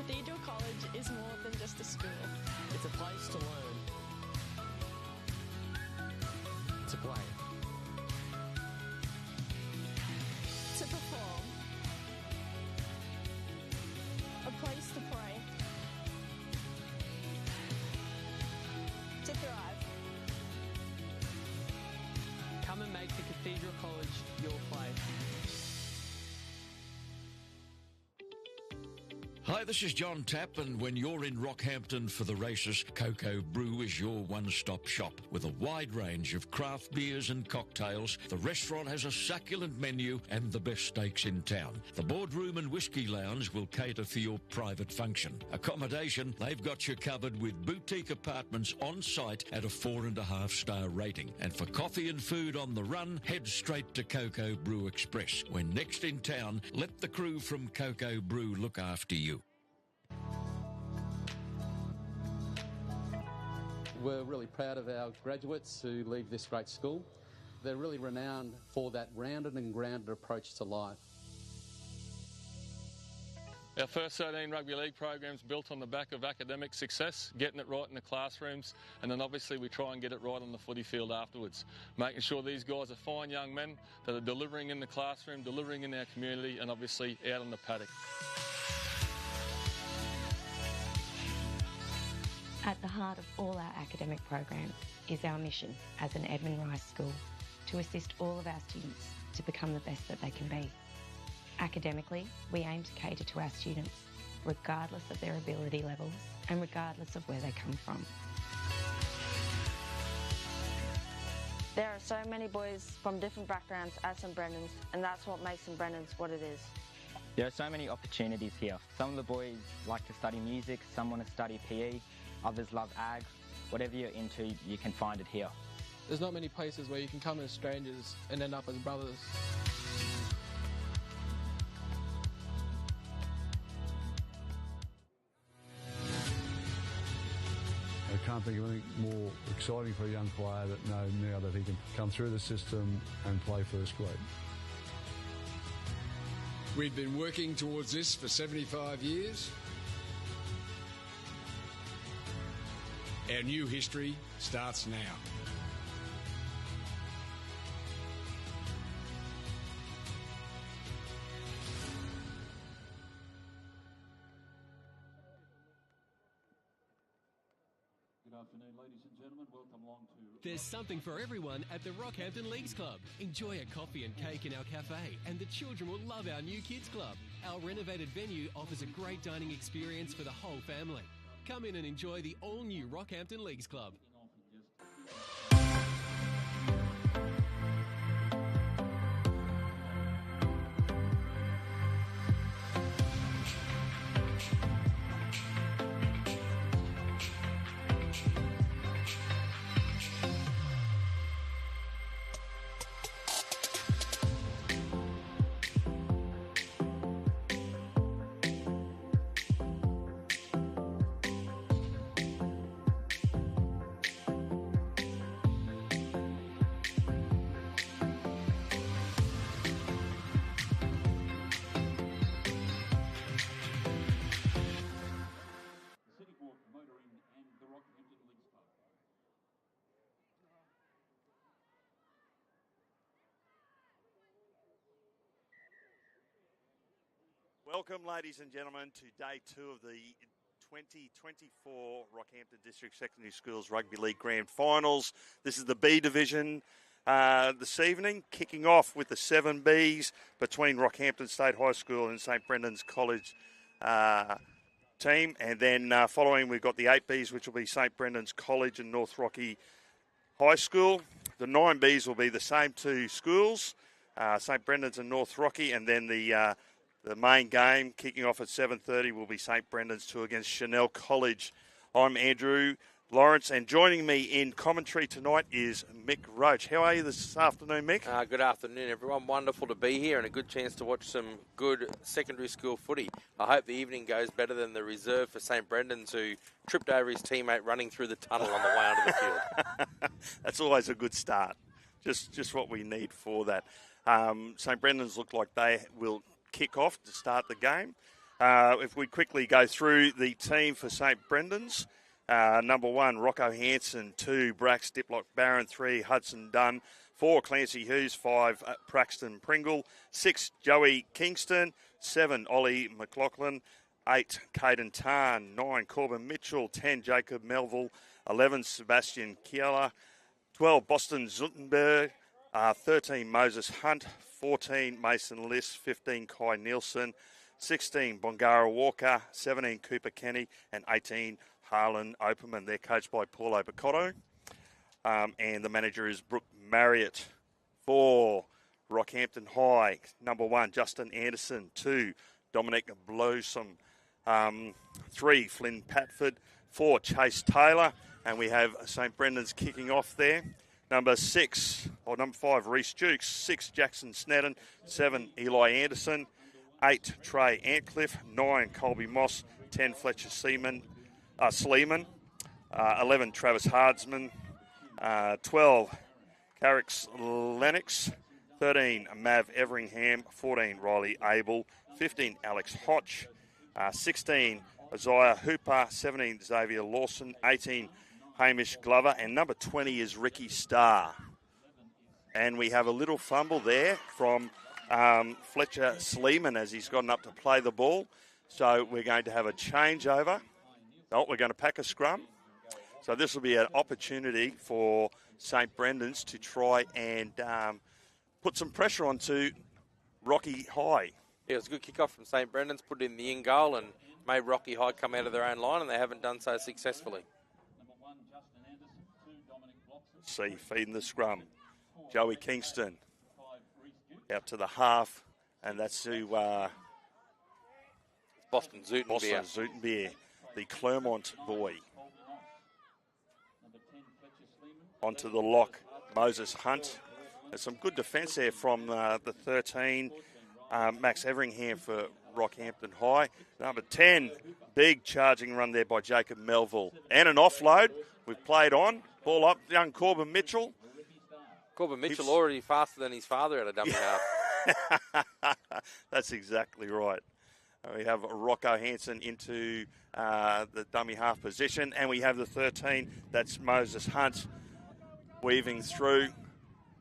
Cathedral College is more than just a school. It's a place to learn, to play, To perform. A place to pray. To thrive. Come and make the Cathedral College your place. Hi, this is John Tapp, and when you're in Rockhampton for the races, Cocoa Brew is your one-stop shop. With a wide range of craft beers and cocktails, the restaurant has a succulent menu and the best steaks in town. The boardroom and whiskey lounge will cater for your private function. Accommodation, they've got you covered with boutique apartments on site at a 4.5-star rating. And for coffee and food on the run, head straight to Cocoa Brew Express. When next in town, let the crew from Cocoa Brew look after you. We're really proud of our graduates who leave this great school. They're really renowned for that rounded and grounded approach to life. Our first 13 rugby league programs built on the back of academic success, getting it right in the classrooms, and then obviously we try and get it right on the footy field afterwards, making sure these guys are fine young men that are delivering in the classroom, delivering in our community, and obviously out on the paddock. At the heart of all our academic programs is our mission as an Edmund Rice School to assist all of our students to become the best that they can be. Academically, we aim to cater to our students regardless of their ability levels and regardless of where they come from. There are so many boys from different backgrounds at St Brendan's, and that's what makes St Brendan's what it is. There are so many opportunities here. Some of the boys like to study music, some want to study PE, others love ag. Whatever you're into, you can find it here. There's not many places where you can come as strangers and end up as brothers. I can't think of anything more exciting for a young player that now that he can come through the system and play first grade. We've been working towards this for 75 years. Our new history starts now. Good afternoon, ladies and gentlemen. Welcome along to... There's something for everyone at the Rockhampton Leagues Club. Enjoy a coffee and cake in our cafe, and the children will love our new kids club. Our renovated venue offers a great dining experience for the whole family. Come in and enjoy the all-new Rockhampton Leagues Club. Welcome, ladies and gentlemen, to day 2 of the 2024 Rockhampton District Secondary Schools Rugby League Grand Finals. This is the B Division this evening, kicking off with the 7Bs between Rockhampton State High School and St Brendan's College team. And then following, we've got the 8Bs, which will be St Brendan's College and North Rocky High School. The 9Bs will be the same two schools, St Brendan's and North Rocky, and then the main game, kicking off at 7:30, will be St Brendan's 2 against Chanel College. I'm Andrew Lawrence, and joining me in commentary tonight is Mick Roach. How are you this afternoon, Mick? Good afternoon, everyone. Wonderful to be here and a good chance to watch some good secondary school footy. I hope the evening goes better than the reserve for St Brendan's, who tripped over his teammate running through the tunnel on the way onto the field. That's always a good start. Just what we need for that. St Brendan's look like they will kick off to start the game. If we quickly go through the team for St Brendan's, number 1, Rocco Hansen, 2, Brax Diplock Barron, 3, Hudson Dunn, 4, Clancy Hughes, 5, Praxton Pringle, 6, Joey Kingston, 7, Ollie McLaughlin, 8, Caden Tarn, 9, Corbin Mitchell, 10, Jacob Melville, 11, Sebastian Kiela, 12, Boston Zuttenberg, 13, Moses Hunt, 14, Mason Liss, 15, Kai Nielsen, 16, Bongara Walker, 17, Cooper Kenny, and 18, Harlan Operman. They're coached by Paulo Bacotto. And the manager is Brooke Marriott. 4, Rockhampton High, number 1, Justin Anderson. 2, Dominic Blossom. 3, Flynn Patford. 4, Chase Taylor. And we have St Brendan's kicking off there. Number 5, Reece Dukes. 6, Jackson Snedden. 7, Eli Anderson. 8, Trey Antcliffe. 9, Colby Moss. 10, Fletcher Sleeman. 11, Travis Hardsman. 12, Carrick's Lennox. 13, Mav Everingham. 14, Riley Abel. 15, Alex Hodge. 16, Isaiah Hooper. 17, Xavier Lawson. 18, Hamish Glover. And number 20 is Ricky Starr. And we have a little fumble there from Fletcher Sleeman as he's gotten up to play the ball. So we're going to have a changeover. Oh, we're going to pack a scrum. So this will be an opportunity for St Brendan's to try and put some pressure onto Rocky High. Yeah, it was a good kickoff from St Brendan's, put in the in goal and made Rocky High come out of their own line, and they haven't done so successfully. See, feeding the scrum. Joey Kingston out to the half, and that's to Boston Zootenbeer. The Clermont boy. Onto the lock, Moses Hunt. There's some good defence there from the 13, Max Everingham for Rockhampton High. Number 10, big charging run there by Jacob Melville. And an offload. We've played on. Ball up, young Corbin Mitchell. Corbin Mitchell already faster than his father at a dummy half. That's exactly right. We have Rocco Hansen into the dummy half position, and we have the 13. That's Moses Hunt weaving through.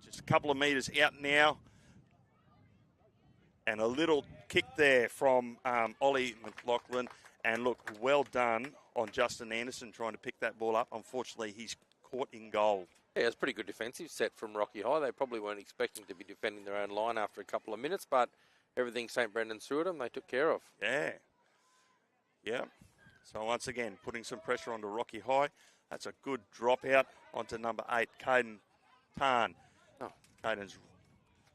Just a couple of metres out now. And a little kick there from Ollie McLaughlin. And look, well done on Justin Anderson trying to pick that ball up. Unfortunately, he's caught in goal. Yeah, it was a pretty good defensive set from Rocky High. They probably weren't expecting to be defending their own line after a couple of minutes, but everything St Brendan threw at them, they took care of. Yeah. Yeah. So once again, putting some pressure onto Rocky High. That's a good drop out onto number 8, Caden Tarn. Oh. Caden's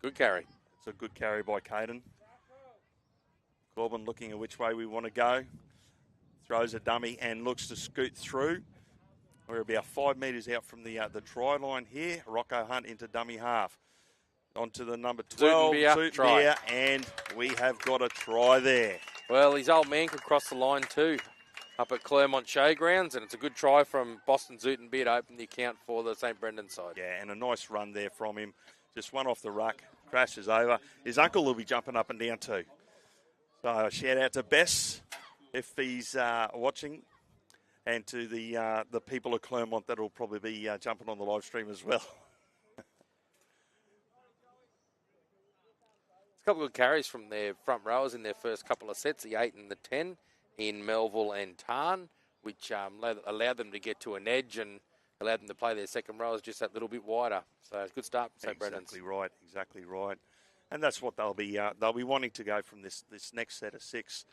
good carry. It's a good carry by Caden. Corbin looking at which way we want to go. Throws a dummy and looks to scoot through. We're about 5 metres out from the try line here. Rocco Hunt into dummy half. Onto the number 12, Zootenbeer, and we have got a try there. Well, his old man could cross the line too, up at Clermont Showgrounds, and it's a good try from Boston Zootenbeer to open the account for the St Brendan side. Yeah, and a nice run there from him. Just one off the ruck, crashes over. His uncle will be jumping up and down too. So shout out to Bess if he's watching, and to the people of Clermont that will probably be jumping on the live stream as well. A couple of good carries from their front rowers in their first couple of sets, the 8 and the 10 in Melville and Tarn, which allowed them to get to an edge and allowed them to play their second rowers just that little bit wider. So it's a good start from St Brendan's. Exactly right. And that's what they'll be wanting to go from this next set of 6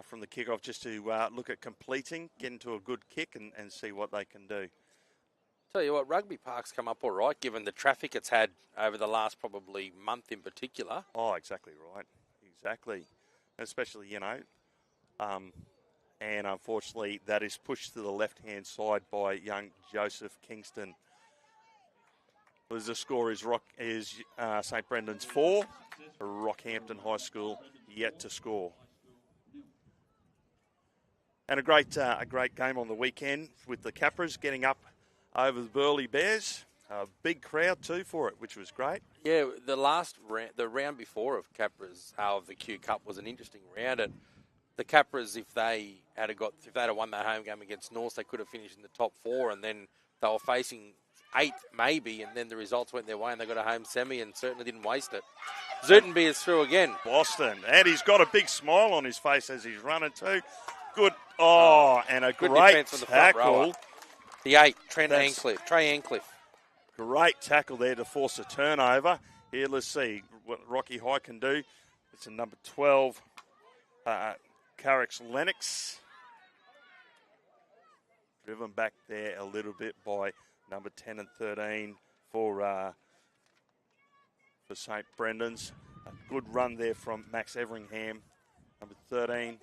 from the kickoff, just to look at completing, get into a good kick and see what they can do. Tell you what, Rugby Park's come up all right, given the traffic it's had over the last probably month in particular. Oh, exactly right. Exactly. Especially, and unfortunately that is pushed to the left-hand side by young Joseph Kingston. As the score is St Brendan's 4, Rockhampton High School yet to score. And a great game on the weekend with the Capras getting up over the Burleigh Bears. A big crowd too for it, which was great. Yeah, the round before of Capras of the Q Cup was an interesting round. It the Capras, if they'd have won that home game against North, they could have finished in the top 4, and then they were facing 8 maybe, and then the results went their way and they got a home semi and certainly didn't waste it. Zutenby is through again. Boston, and he's got a big smile on his face as he's running too. Good, and a good great defense from the front tackle. rower. The 8, Trey Ancliffe. Great tackle there to force a turnover. Here, let's see what Rocky High can do. It's a number 12, Carrick's Lennox. Driven back there a little bit by number 10 and 13 for St. Brendan's. A good run there from Max Everingham, number 13.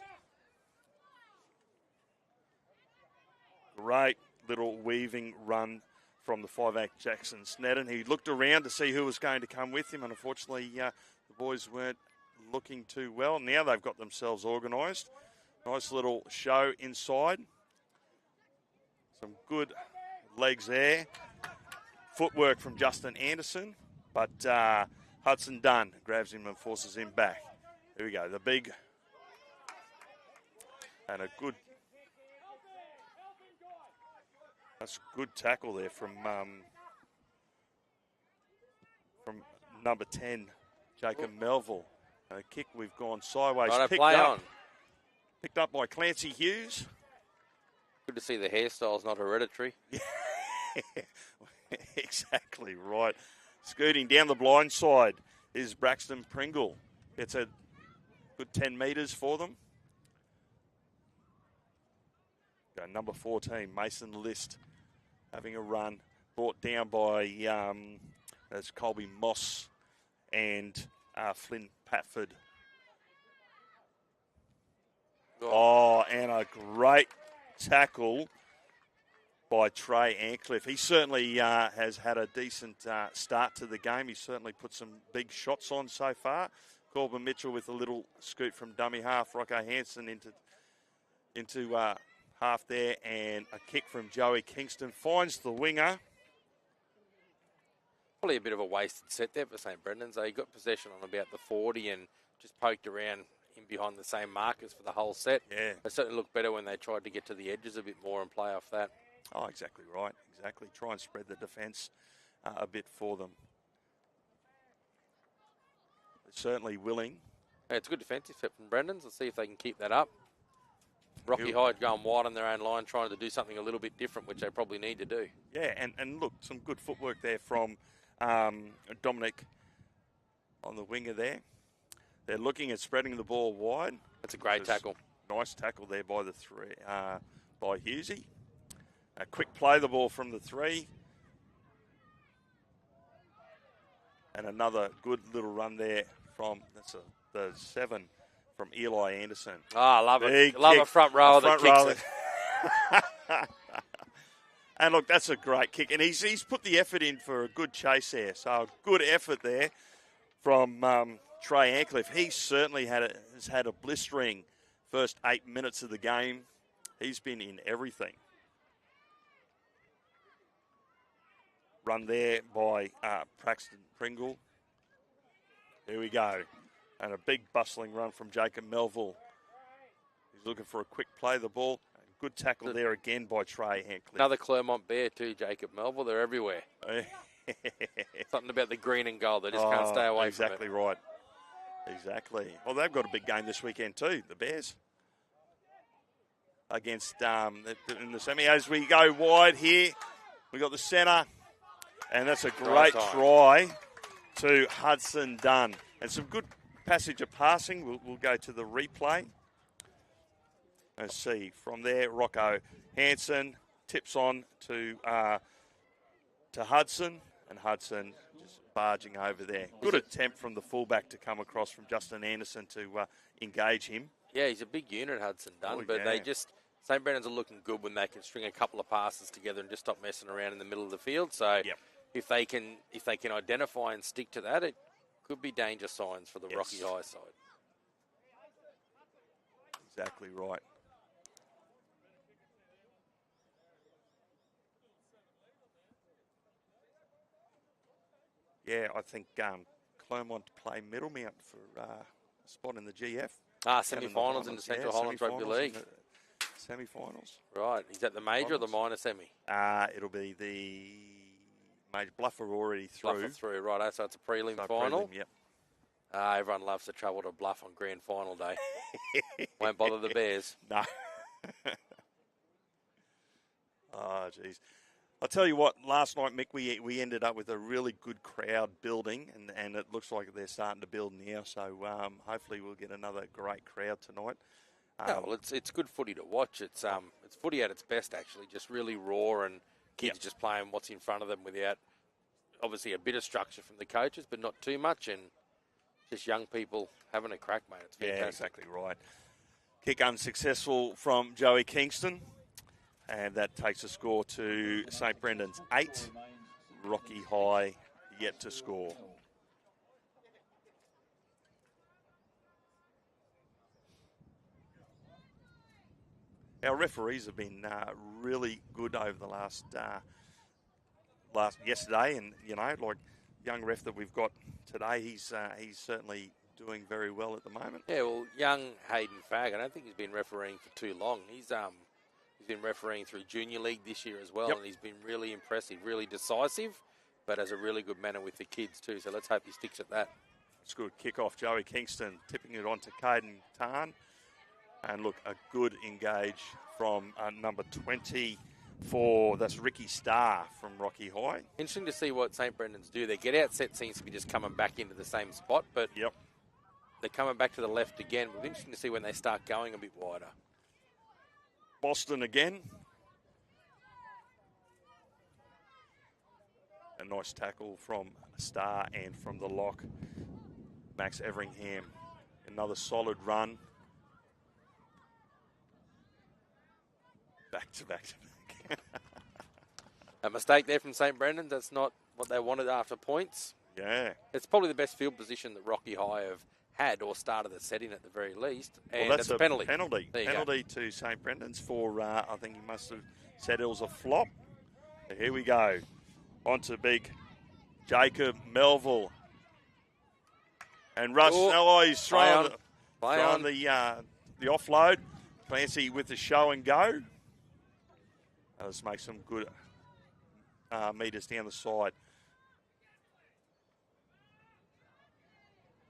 Great little weaving run from the 5'8" Jackson Sneddon. He looked around to see who was going to come with him, and unfortunately the boys weren't looking too well. Now they've got themselves organised. Nice little show inside. Some good legs there. Footwork from Justin Anderson, but Hudson Dunn grabs him and forces him back. Here we go, the big and a good. That's a good tackle there from number 10, Jacob Melville. A kick, we've gone sideways. Picked up by Clancy Hughes. Good to see the hairstyle's not hereditary. Exactly right. Scooting down the blind side is Braxton Pringle. It's a good 10 metres for them. Go number 14, Mason List, having a run. Brought down by that's Colby Moss and Flynn Patford. And a great tackle by Trey Ancliffe. He certainly has had a decent start to the game. He's certainly put some big shots on so far. Corbin Mitchell with a little scoot from dummy half. Rocco Hansen into half there, and a kick from Joey Kingston. Finds the winger. Probably a bit of a wasted set there for St. Brendan's. They got possession on about the 40 and just poked around in behind the same markers for the whole set. Yeah. They certainly looked better when they tried to get to the edges a bit more and play off that. Oh, exactly right. Exactly. Try and spread the defence a bit for them. They're certainly willing. Yeah, it's a good defensive set from Brendan's. Let's see if they can keep that up. Rocky Hyde going wide on their own line, trying to do something a little bit different, which they probably need to do. Yeah, and look, some good footwork there from Dominic on the winger there. They're looking at spreading the ball wide. That's a great tackle. Nice tackle there by the three, by Husey. A quick play the ball from the 3. And another good little run there from the 7 from Eli Anderson. I love it. Love a front rower that kicks it. And look, that's a great kick. And he's put the effort in for a good chase there. So good effort there from Trey Ancliffe. He certainly has had a blistering first 8 minutes of the game. He's been in everything. Run there by Braxton Pringle. Here we go. And a big bustling run from Jacob Melville. He's looking for a quick play of the ball. Good tackle there again by Trey Ancliffe. Another Claremont Bear too, Jacob Melville. They're everywhere. Something about the green and gold. They just can't stay away from it. Exactly right. Exactly. Well, they've got a big game this weekend too, the Bears. Against in the semi. As we go wide here, we got the centre. And that's a great try to Hudson Dunn. And some good passage of passing. We'll go to the replay. Let's see. From there, Rocco Hansen tips on to Hudson. And Hudson just barging over there. Good attempt from the fullback to come across from Justin Anderson to engage him. Yeah, he's a big unit, Hudson Dunn. But they just... St. Brendan's are looking good when they can string a couple of passes together and just stop messing around in the middle of the field. So if they can identify and stick to that, it could be danger signs for the Rocky High side. Exactly right. Yeah, I think Claremont play Middlemount for a spot in the GF. Semi-finals in the Central Highlands Rugby League. Semi-finals. Right. Is that the major or the minor semi? It'll be the major. Bluff are already through. Bluff are through, right. So it's a prelim final. Prelim, yep. Everyone loves to travel to Bluff on grand final day. Won't bother the Bears. No. Oh, geez. I'll tell you what, last night, Mick, we ended up with a really good crowd building, and it looks like they're starting to build now, so hopefully we'll get another great crowd tonight. Well, it's good footy to watch. It's footy at its best, actually, just really raw and kids just playing what's in front of them without, obviously, a bit of structure from the coaches, but not too much, and just young people having a crack, mate. It's fantastic. Yeah, exactly right. Kick unsuccessful from Joey Kingston. And that takes the score to St. Brendan's 8. Rocky High yet to score. Our referees have been really good over the last yesterday, and like young ref that we've got today, he's certainly doing very well at the moment. Yeah, well, young Hayden Fagg, I don't think he's been refereeing for too long. He's been refereeing through Junior League this year as well, and he's been really impressive, really decisive, but has a really good manner with the kids too, so let's hope he sticks at that. It's good kick-off. Joey Kingston tipping it on to Caden Tarn. And look, a good engage from number 24. That's Ricky Starr from Rocky High. Interesting to see what St. Brendan's do. Their get-out set seems to be just coming back into the same spot, but they're coming back to the left again. It'll be interesting to see when they start going a bit wider. Boston again. A nice tackle from Starr and from the lock, Max Everingham. Another solid run. Back to back. A mistake there from St. Brendan's. That's not what they wanted after points. Yeah. It's probably the best field position that Rocky High have had or started the set in at the very least. And well, that's a penalty. Penalty to St. Brendan's for, I think he must have said it was a flop. So here we go. On to big Jacob Melville. And Russ, he's throwing the offload. Clancy with the show and go. Let's make some good meters down the side.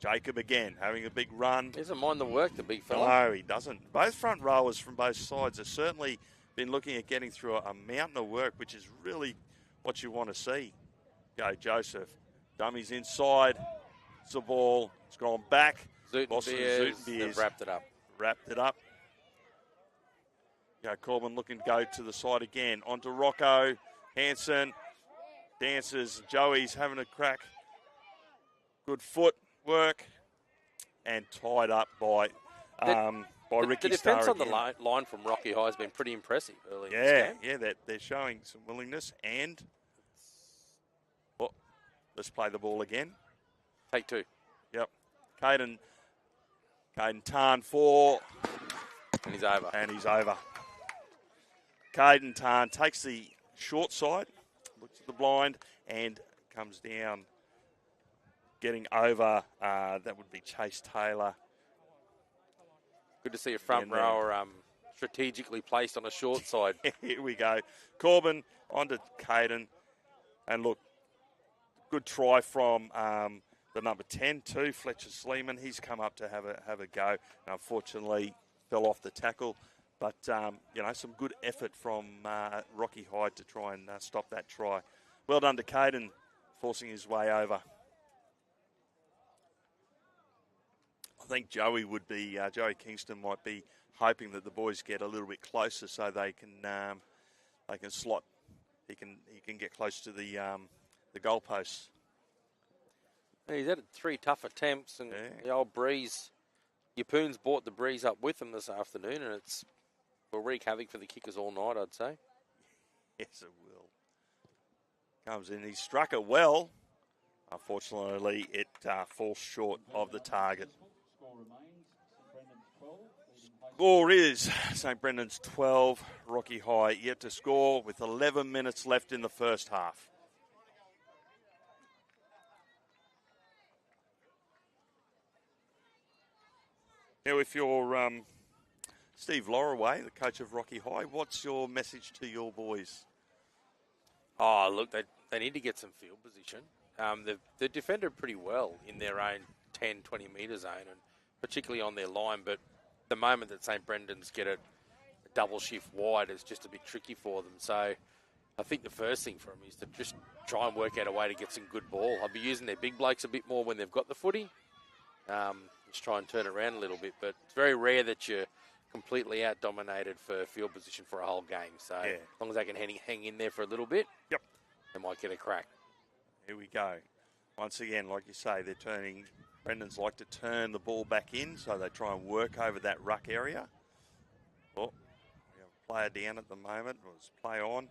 Jacob again, having a big run. He doesn't mind the work, the big fella. No, he doesn't. Both front rowers from both sides have certainly been looking at getting through a mountain of work, which is really what you want to see. Go, Joseph. Dummies inside. It's the ball. It's gone back. Beers. They've wrapped it up. Wrapped it up. Corbin looking to go to the side again. On to Rocco. Hanson dances. Joey's having a crack. Good foot work. And tied up by Ricky The Starr defence on the again. line from Rocky High has been pretty impressive early in this game. Yeah, they're showing some willingness. And let's play the ball again. Take two. Yep. Caden Tarn 4. And he's over. Caden Tarn takes the short side, looks at the blind, and comes down, getting over. That would be Chase Taylor. Good to see a front rower strategically placed on a short side. Here we go. Corbin onto Caden. And look, good try from the number 10 too, Fletcher Sleeman. He's come up to have a go. And unfortunately, fell off the tackle. But, some good effort from Rocky High to try and stop that try. Well done to Caden, forcing his way over. I think Joey Kingston might be hoping that the boys get a little bit closer so they can slot. He can get close to the goalposts. He's had 3 tough attempts, and the old breeze. Yapoon's brought the breeze up with him this afternoon, and will wreak havoc for the kickers all night, I'd say. Yes, it will. Comes in, he struck it well. Unfortunately, it falls short of the target. Score is St. Brendan's 12, Rocky High yet to score with 11 minutes left in the first half. Now, if you're Steve Lorraway, the coach of Rocky High, what's your message to your boys? Oh, look, they need to get some field position. They've defended pretty well in their own 10, 20 metre zone, and particularly on their line. But the moment that St Brendan's get a double shift wide, it's just a bit tricky for them. So I think the first thing for them is to just try and work out a way to get some good ball. I'll be using their big blokes a bit more when they've got the footy. Just try and turn it around a little bit. But it's very rare that you're completely out-dominated for field position for a whole game. So as long as they can hang in there for a little bit, they might get a crack. Here we go. Once again, like you say, they're turning. Brendan's like to turn the ball back in, so they try and work over that ruck area. Oh, we have a player down at the moment. Let's play on.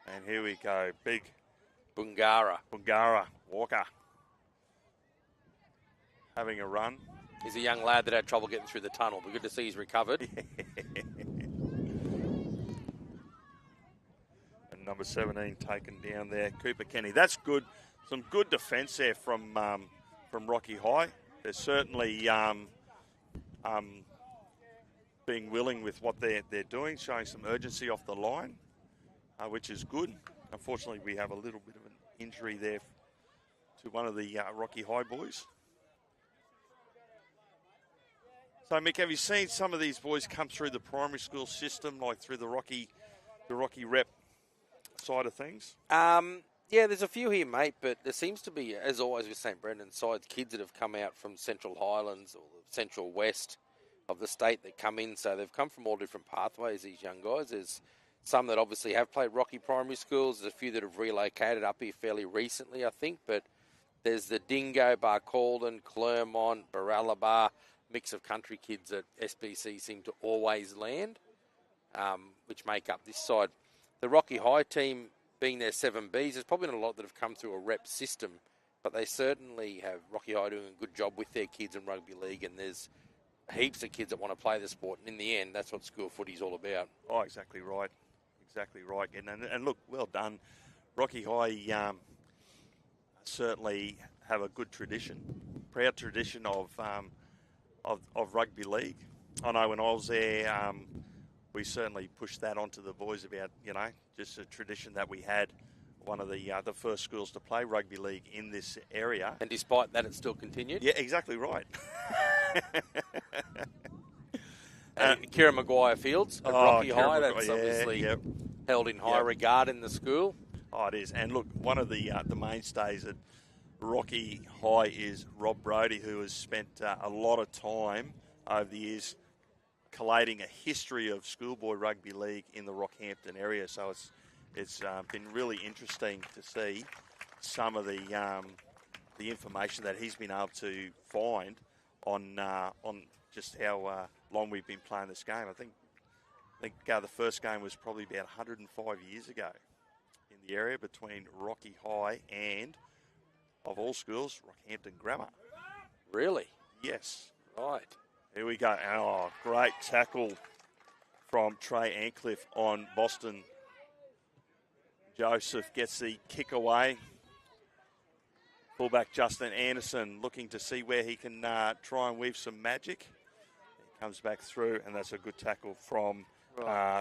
And here we go. Big Bungara Walker having a run. He's a young lad that had trouble getting through the tunnel, but good to see he's recovered. And number 17 taken down there, Cooper Kenny. That's good. Some good defence there from Rocky High. They're certainly being willing with what they're doing, showing some urgency off the line, which is good. Unfortunately, we have a little bit of an injury there to one of the Rocky High boys. So, Mick, have you seen some of these boys come through the primary school system, like through the Rocky rep side of things? Yeah, there's a few here, mate, but there seems to be, as always with St Brendan's sides, kids that have come out from Central Highlands or the Central West of the state that come in. So they've come from all different pathways, these young guys. There's some that obviously have played Rocky primary schools. There's a few that have relocated up here fairly recently, I think. But there's the Dingo, Barcaldine, Clermont, Barralabar, mix of country kids that SBC seem to always land, which make up this side. The Rocky High team, being their 7Bs, there's probably not a lot that have come through a rep system, but they certainly have Rocky High doing a good job with their kids in rugby league, and there's heaps of kids that want to play the sport, and in the end, that's what school footy's all about. Oh, exactly right. Exactly right. And look, well done. Rocky High certainly have a good tradition, proud tradition of rugby league. I know when I was there, we certainly pushed that onto the boys about, just a tradition that we had, one of the first schools to play rugby league in this area. And despite that, it still continued? Yeah, exactly right. Kieran Maguire Fields at Rocky High, that's obviously held in high regard in the school. Oh, it is. And look, one of the mainstays at Rocky High is Rob Brodie, who has spent a lot of time over the years collating a history of schoolboy rugby league in the Rockhampton area. So it's been really interesting to see some of the information that he's been able to find on just how long we've been playing this game. I think the first game was probably about 105 years ago in the area between Rocky High and, of all schools, Rockhampton Grammar. Really? Yes. Right. Here we go. Oh, great tackle from Trey Ancliffe on Boston. Joseph gets the kick away. Fullback Justin Anderson looking to see where he can try and weave some magic. He comes back through, and that's a good tackle from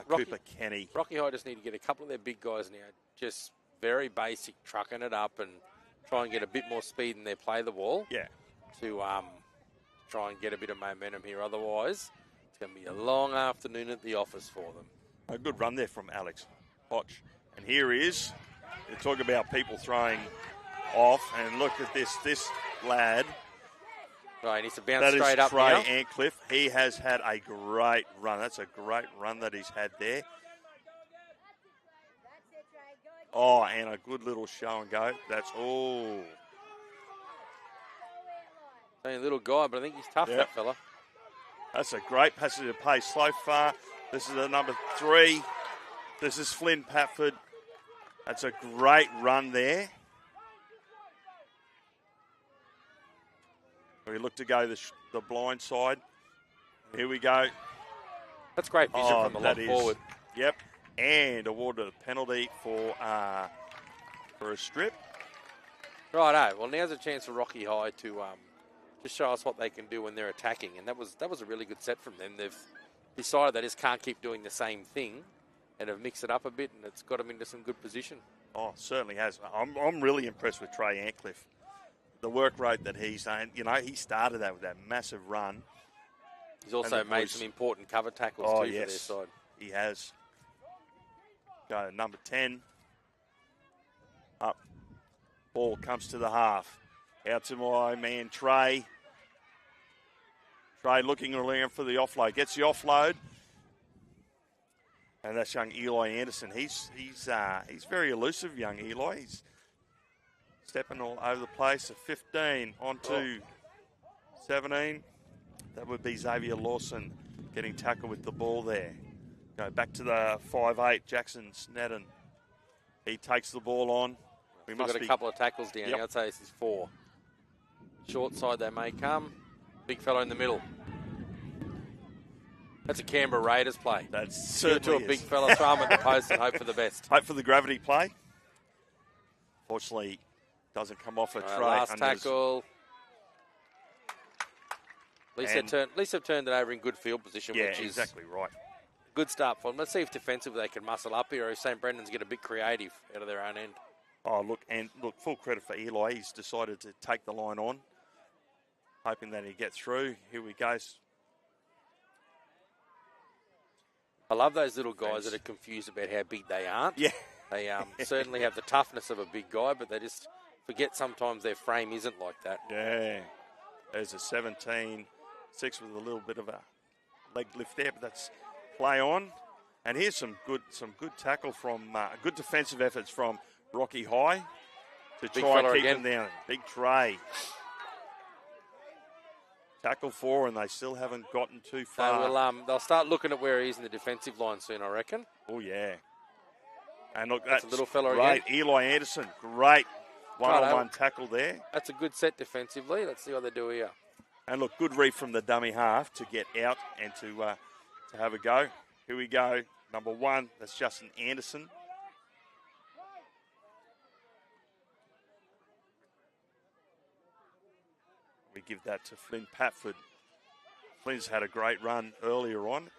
Cooper Kenny. Rocky High just need to get a couple of their big guys now, just very basic, trucking it up and try and get a bit more speed in their play the ball. Yeah. To try and get a bit of momentum here. Otherwise, it's going to be a long afternoon at the office for them. A good run there from Alex Hodge. And here he is. You talk about people throwing off, and look at this lad. Right, he needs to bounce straight up now. That is Trey Ancliffe. He has had a great run. That's a great run that he's had there. Oh, and a good little show and go. That's all. A little guy, but I think he's tough, that fella. That's a great passage of pace so far. This is the number 3. This is Flynn Patford. That's a great run there. We look to go the blind side. Here we go. That's great vision from the lock forward. Yep. And awarded a penalty for a strip. Righto. Well, now's a chance for Rocky High to just show us what they can do when they're attacking. And that was a really good set from them. They've decided they just can't keep doing the same thing and have mixed it up a bit, and it's got them into some good position. Oh, certainly has. I'm really impressed with Trey Antcliffe. The work rate that he's done, he started that with that massive run. He's also made some important cover tackles too for their side. He has. Go number 10. Up. Ball comes to the half. Out to my man Trey. Trey looking around for the offload. Gets the offload. And that's young Eli Anderson. He's very elusive, young Eli. He's stepping all over the place. A 15 on to 17. That would be Xavier Lawson getting tackled with the ball there. Go back to the 5'8", Jackson Snedden. He takes the ball on. We've got a couple of tackles down. I'd say this is 4. Short side they may come. Big fellow in the middle. That's a Canberra Raiders play. That's certainly to a big fella, throw him at the post and hope for the best. Hope for the gravity play. Fortunately, doesn't come off a try. Last tackle. At least they've turned it over in good field position, which is exactly right. Good start for them. Let's see if defensively they can muscle up here, or if St. Brendan's get a bit creative out of their own end. Oh, look, full credit for Eli. He's decided to take the line on, hoping that he gets through. Here we go. I love those little guys that are confused about how big they aren't. Yeah. They certainly have the toughness of a big guy, but they just forget sometimes their frame isn't like that. Yeah. There's a 17-6 with a little bit of a leg lift there, but that's play on. And here's some good tackle from good defensive efforts from Rocky High to try and keep them down. Big Trey. Tackle 4, and they still haven't gotten too far. They'll start looking at where he is in the defensive line soon, I reckon. Oh, yeah. And look, that's a little fella great. again. Eli Anderson, great one-on-one tackle there. That's a good set defensively. Let's see what they do here. And look, good read from the dummy half to get out and to have a go. Here we go. Number 1, that's Justin Anderson. We give that to Flynn Patford. Flynn's had a great run earlier on.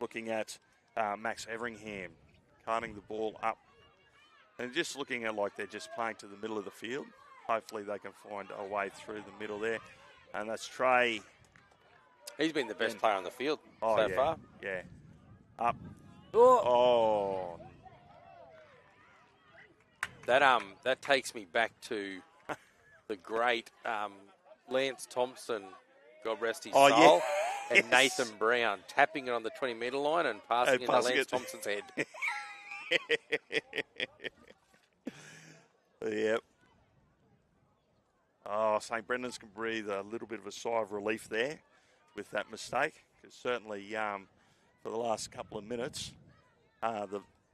Looking at Max Everingham carting the ball up. And just looking at like they're just playing to the middle of the field. Hopefully they can find a way through the middle there. And that's Trey. He's been the best player on the field so far. Yeah. Up. Oh. That takes me back to the great Lance Thompson, God rest his soul, and Nathan Brown tapping it on the 20-metre line and passing into Lance Thompson's head. Yep. Oh, St. Brendan's can breathe a little bit of a sigh of relief there with that mistake, because certainly for the last couple of minutes,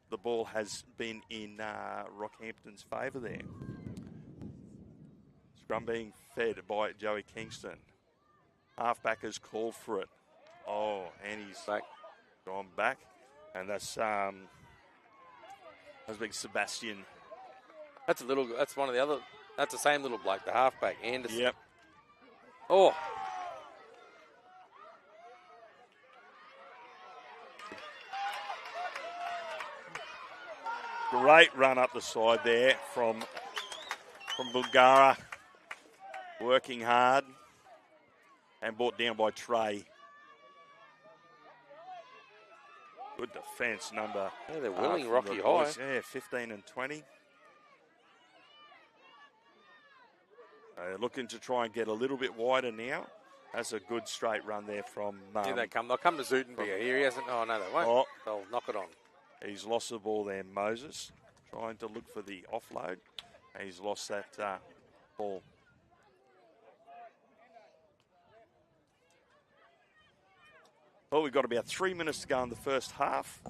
the ball has been in Rockhampton's favour there. Scrum being fed by Joey Kingston. Halfback has called for it. Oh, and he's gone back. And that's big Sebastian. That's one of the other. That's the same little bloke, the halfback, Anderson. Yep. Oh. Great run up the side there from Bulgara. Working hard and brought down by Trey. Good defence number. Yeah, they're willing Rocky High. Yeah, 15 and 20. They're looking to try and get a little bit wider now. That's a good straight run there from... Here they come. They'll come to Zutenbier here. He hasn't... Oh, no, they won't. Oh. They'll knock it on. He's lost the ball there, Moses. Trying to look for the offload. And he's lost that ball. Well, we've got about 3 minutes to go in the first half.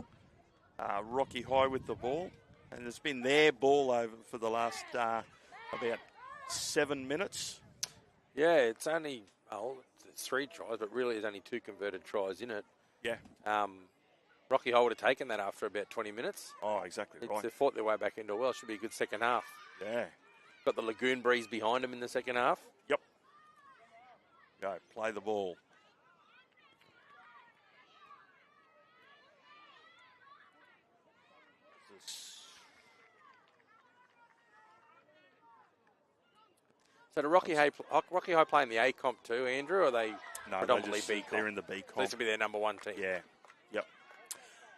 Rocky High with the ball. And it's been their ball over for the last about 7 minutes. Yeah, it's only... Oh, it's 3 tries, but really there's only 2 converted tries in it. Yeah. Rocky Hole would have taken that after about 20 minutes. Oh, exactly right. They fought their way back into it well. Should be a good second half. Yeah. Got the Lagoon Breeze behind them in the second half. Yep. Go, play the ball. So do Rocky High playing the A comp too, Andrew, or are they predominantly B comp? They're in the B comp. This will be their number one team. Yeah. Yep.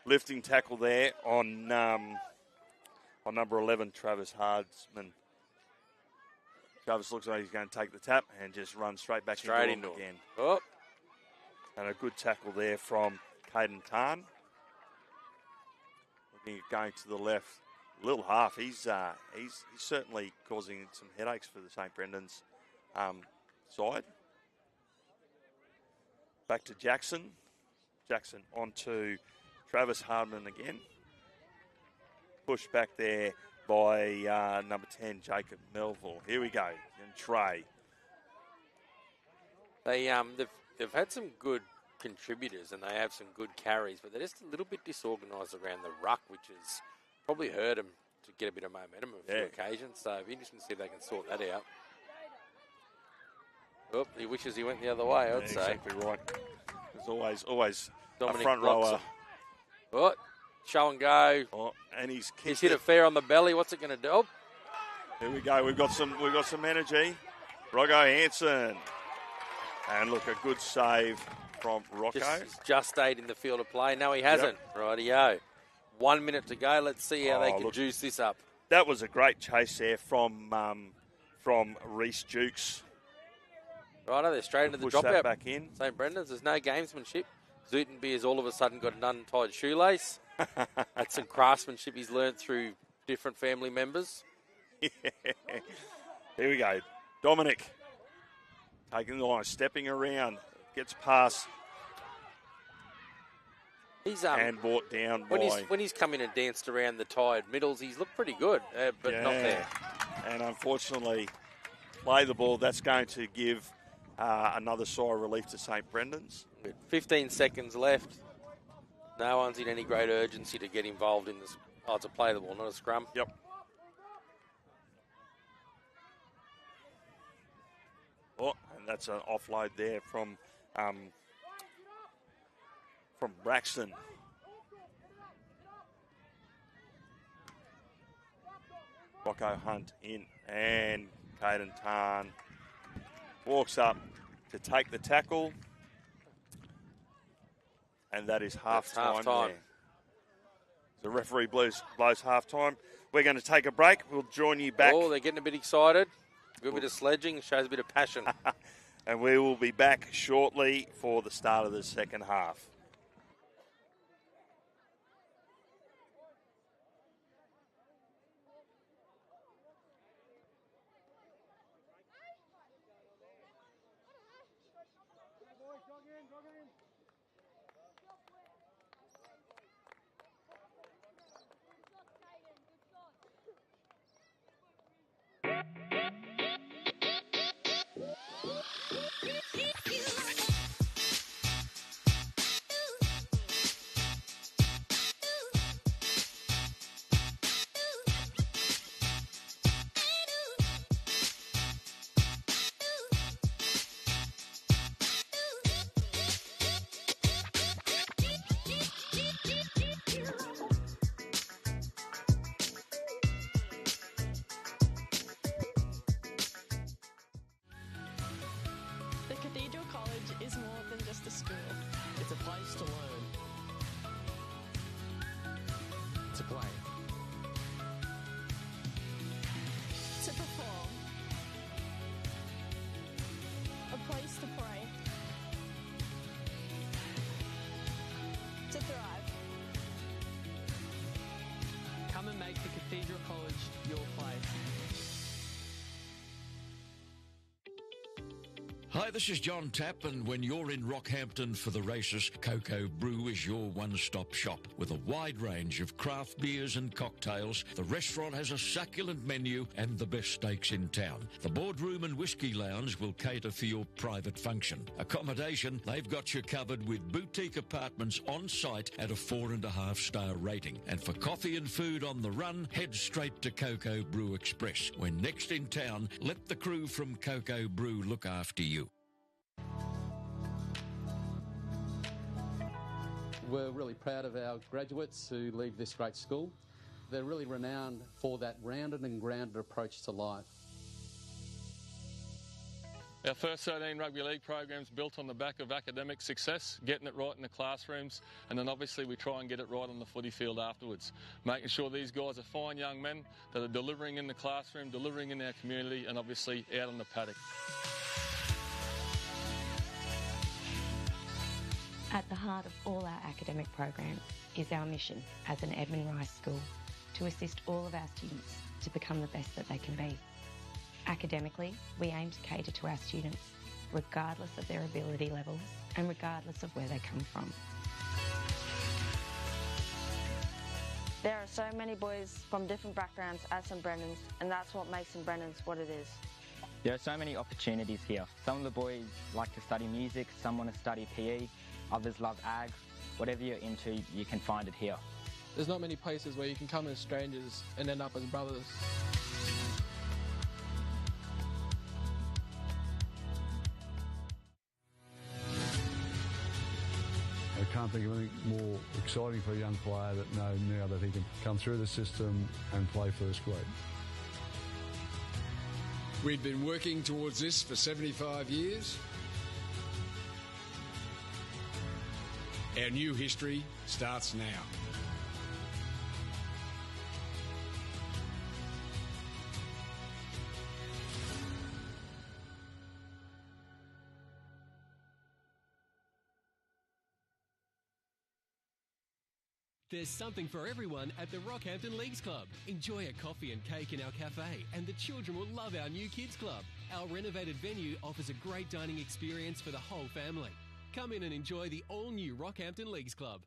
Lifting tackle there on number 11, Travis Hardsman. Travis looks like he's going to take the tap and just run straight back into him again. Oh. And a good tackle there from Caden Tarn. Looking at going to the left. Little half. He's certainly causing some headaches for the St. Brendan's side. Back to Jackson. Jackson onto Travis Hardman again. Pushed back there by number 10, Jacob Melville. Here we go. And Trey. They've had some good contributors and they have some good carries, but they're just a little bit disorganised around the ruck, which has probably hurt them to get a bit of momentum on a few occasions. So it'll be interesting to see if they can sort that out. Oh, he wishes he went the other way, I'd say. Exactly right. There's always Dominic a front rower. Oh, show and go. Oh, and he's hit it fair on the belly. What's it going to do? Oh. Here we go. We've got some energy. Rocco Hansen. And look, a good save from Rocco. He's just stayed in the field of play. No, he hasn't. Yep. Rightio. 1 minute to go. Let's see how they can juice this up. That was a great chase there from Reece Jukes. Righto, they're straight into the Push dropout. that back in. St. Brendan's, there's no gamesmanship. Zoetenby has all of a sudden got an untied shoelace. That's some craftsmanship he's learnt through different family members. Here we go. Dominic taking the line, stepping around, gets past. He's and brought down when he's come in and danced around the tired middles, he's looked pretty good, but not there. And unfortunately, play the ball. That's going to give another sigh of relief to St. Brendan's. 15 seconds left. No one's in any great urgency to get involved in this. Oh, it's a play the ball, not a scrum. Yep. Oh, and that's an offload there from Braxton. Rocco Hunt in, and Caden Tarn walks up to take the tackle. And that is half-time there. The referee blows half-time. We're going to take a break. We'll join you back. Oh, they're getting a bit excited. A good bit of sledging, shows a bit of passion. And we will be back shortly for the start of the second half. The Cathedral College is more than just a school. It's a place to learn, to play, To perform. A place to pray. To thrive. come and make the Cathedral College your place. Hi, this is John Tapp, and when you're in Rockhampton for the races, Cocoa Brew is your one-stop shop. With a wide range of craft beers and cocktails, the restaurant has a succulent menu and the best steaks in town. The boardroom and whiskey lounge will cater for your private function. Accommodation, they've got you covered with boutique apartments on site at a 4.5-star rating. And for coffee and food on the run, head straight to Cocoa Brew Express. When next in town, let the crew from Cocoa Brew look after you. We're really proud of our graduates who leave this great school. They're really renowned for that rounded and grounded approach to life. Our first 13 rugby league programs built on the back of academic success, getting it right in the classrooms, and then obviously we try and get it right on the footy field afterwards, making sure these guys are fine young men that are delivering in the classroom, delivering in our community, and obviously out on the paddock. At the heart of all our academic programs is our mission as an Edmund Rice school to assist all of our students to become the best that they can be. Academically, we aim to cater to our students regardless of their ability levels and regardless of where they come from. There are so many boys from different backgrounds at St Brendan's, and that's what makes St Brendan's what it is. There are so many opportunities here. Some of the boys like to study music, some want to study PE, others love ag. Whatever you're into, you can find it here. There's not many places where you can come as strangers and end up as brothers. I can't think of anything more exciting for a young player that now that he can come through the system and play first grade. We'd been working towards this for 75 years. Our new history starts now. There's something for everyone at the Rockhampton Leagues Club. Enjoy a coffee and cake in our cafe, and the children will love our new kids club. Our renovated venue offers a great dining experience for the whole family. Come in and enjoy the all-new Rockhampton Leagues Club.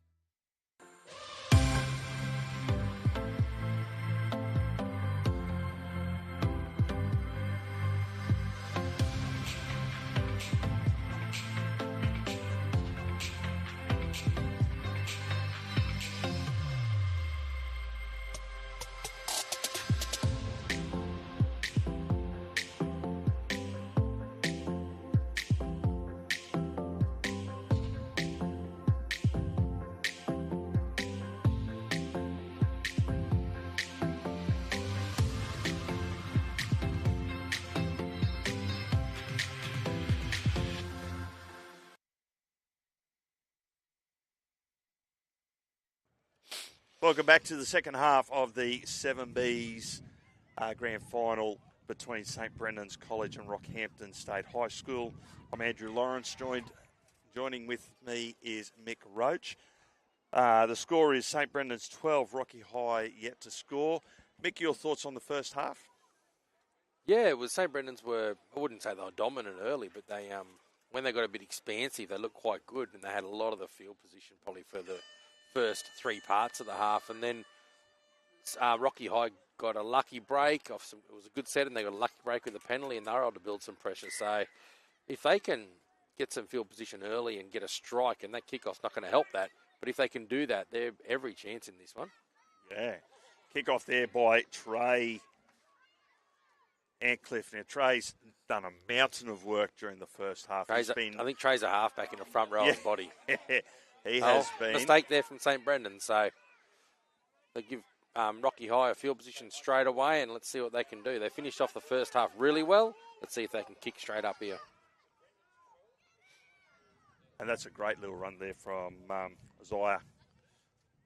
Welcome back to the second half of the 7B's grand final between St Brendan's College and Rockhampton State High School. I'm Andrew Lawrence. Joining with me is Mick Roach. The score is St Brendan's 12, Rocky High yet to score. Mick, your thoughts on the first half? Yeah, it was St Brendan's were, I wouldn't say they were dominant early, but they when they got a bit expansive, they looked quite good, and they had a lot of the field position probably for the first three parts of the half, and then Rocky High got a lucky break. It was a good set, and they got a lucky break with a penalty, and they were able to build some pressure. So if they can get some field position early and get a strike, and that kickoff's not going to help that, but if they can do that, they're every chance in this one. Yeah. Kickoff there by Trey Antcliffe. Now, Trey's done a mountain of work during the first half. I think Trey's a halfback in the front row of the body. He has been. Mistake there from St Brendan. So they give Rocky High a field position straight away, and let's see what they can do. They finished off the first half really well. Let's see if they can kick straight up here. And that's a great little run there from Isaiah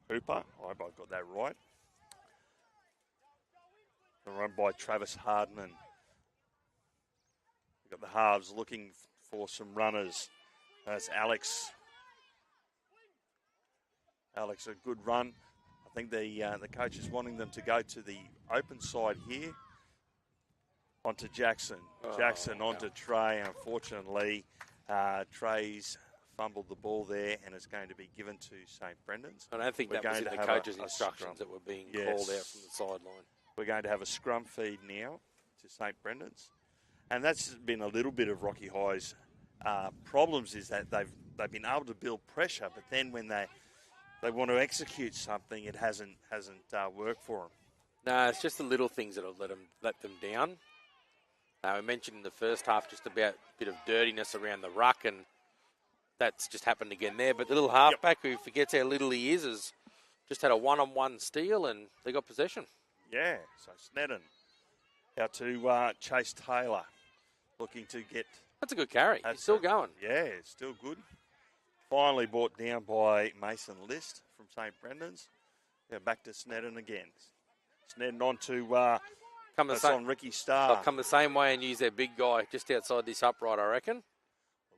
Hooper. I hope I got that right. A run by Travis Hardman. We've got the halves looking for some runners. That's Alex. Alex, a good run. I think the coach is wanting them to go to the open side here. onto Jackson. Jackson onto Trey. Unfortunately, Trey's fumbled the ball there, and it's going to be given to St. Brendan's. I don't think that was in the coach's instructions that were being called out from the sideline. We're going to have a scrum feed now to St. Brendan's. And that's been a little bit of Rocky High's problems, is that they've been able to build pressure, but then when they want to execute something, it hasn't worked for them. No, it's just the little things that have let them down. We mentioned in the first half just about a bit of dirtiness around the ruck, and that's just happened again there. But the little halfback who forgets how little he is has just had a one-on-one steal, and they got possession. Yeah, so Snedden out to Chase Taylor, looking to get... That's a good carry. He's still going. Yeah, it's still good. Finally brought down by Mason List from St. Brendan's. Yeah, back to Snedden again. Snedden on to... on Ricky Starr. They'll come the same way and use their big guy just outside this upright, I reckon.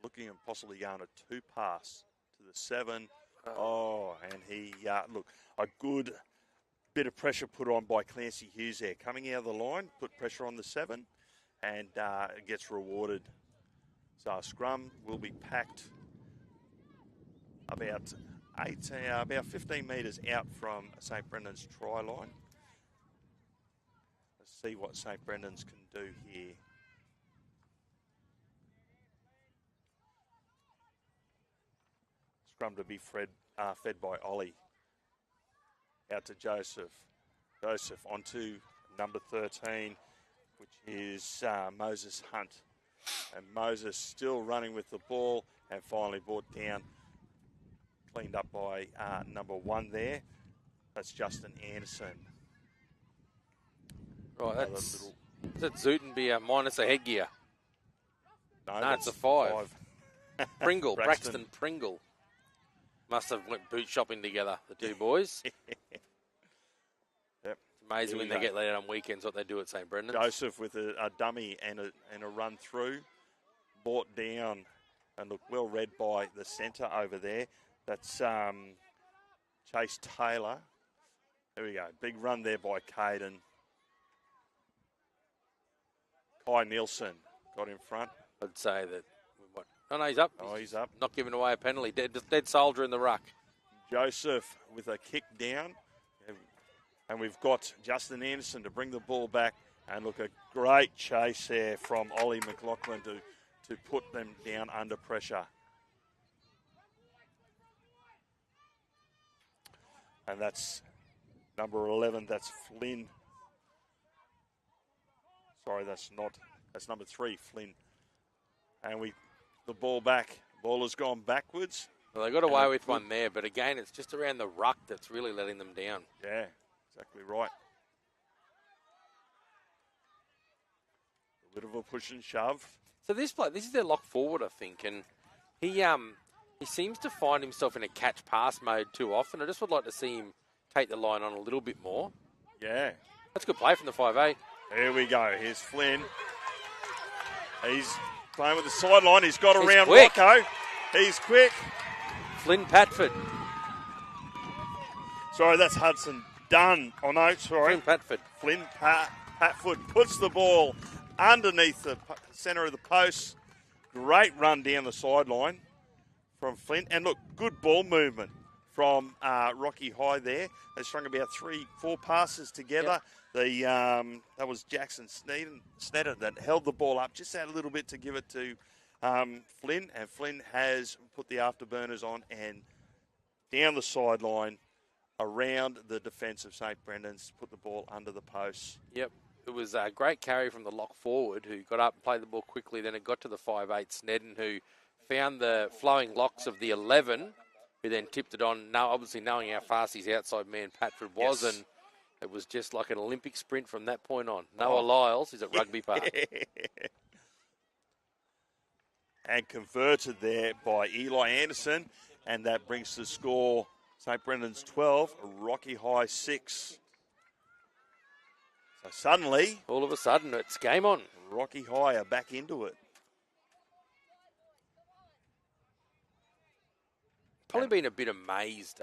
Looking at possibly going a 2-pass to the 7. And he, a good bit of pressure put on by Clancy Hughes there. Coming out of the line, put pressure on the 7, and gets rewarded. So a scrum will be packed about 15 metres out from St. Brendan's try line. Let's see what St. Brendan's can do here. Scrum to be fed by Ollie. Out to Joseph. Joseph onto number 13, which is Moses Hunt. And Moses still running with the ball and finally brought down, cleaned up by number 1 there. That's Justin Anderson. Right, is that Zutenbier minus a headgear? No, it's a 5. Pringle, Braxton Pringle. Must have went boot shopping together, the two boys. Yep. It's amazing when they get let out on weekends what they do at St. Brendan's. Joseph with a dummy and a run through. Brought down and look well read by the centre over there. That's Chase Taylor. There we go. Big run there by Caden. Kai Nielsen got in front. I'd say that. Oh, no, he's up. He's up. Not giving away a penalty. Dead soldier in the ruck. Joseph with a kick down. And we've got Justin Anderson to bring the ball back. And look, a great chase there from Ollie McLaughlin to put them down under pressure. And that's number 11. That's Flynn. Sorry, that's number 3, Flynn. And the ball back. Ball has gone backwards. Well, they got away with one there, but again, it's just around the ruck that's really letting them down. Yeah, exactly right. A bit of a push and shove. So this is their lock forward, I think, and he seems to find himself in a catch-pass mode too often. I just would like to see him take the line on a little bit more. Yeah. That's a good play from the 5'8". Here we go. Here's Flynn. He's playing with the sideline. He's got around Rocco. He's quick. Flynn Patford. Sorry, that's Hudson Dunn. Oh, no, sorry. Flynn Patford. Flynn Patford puts the ball underneath the centre of the post. Great run down the sideline from Flynn. And look, good ball movement from Rocky High there. They strung about 3-4 passes together. Yep. That was Jackson Sneddon that held the ball up just that a little bit to give it to Flynn. And Flynn has put the afterburners on and down the sideline around the defence of St. Brendan's, put the ball under the post. Yep. It was a great carry from the lock forward who got up and played the ball quickly. Then it got to the 5'8", Snedden, who found the flowing locks of the 11, who then tipped it on, obviously knowing how fast his outside man Patford was. Yes. And it was just like an Olympic sprint from that point on. Noah Lyles is at Rugby Park. And converted there by Eli Anderson. And that brings the score St. Brendan's 12, Rocky High 6. So suddenly, all of a sudden, it's game on. Rocky High are back into it. Probably been a bit amazed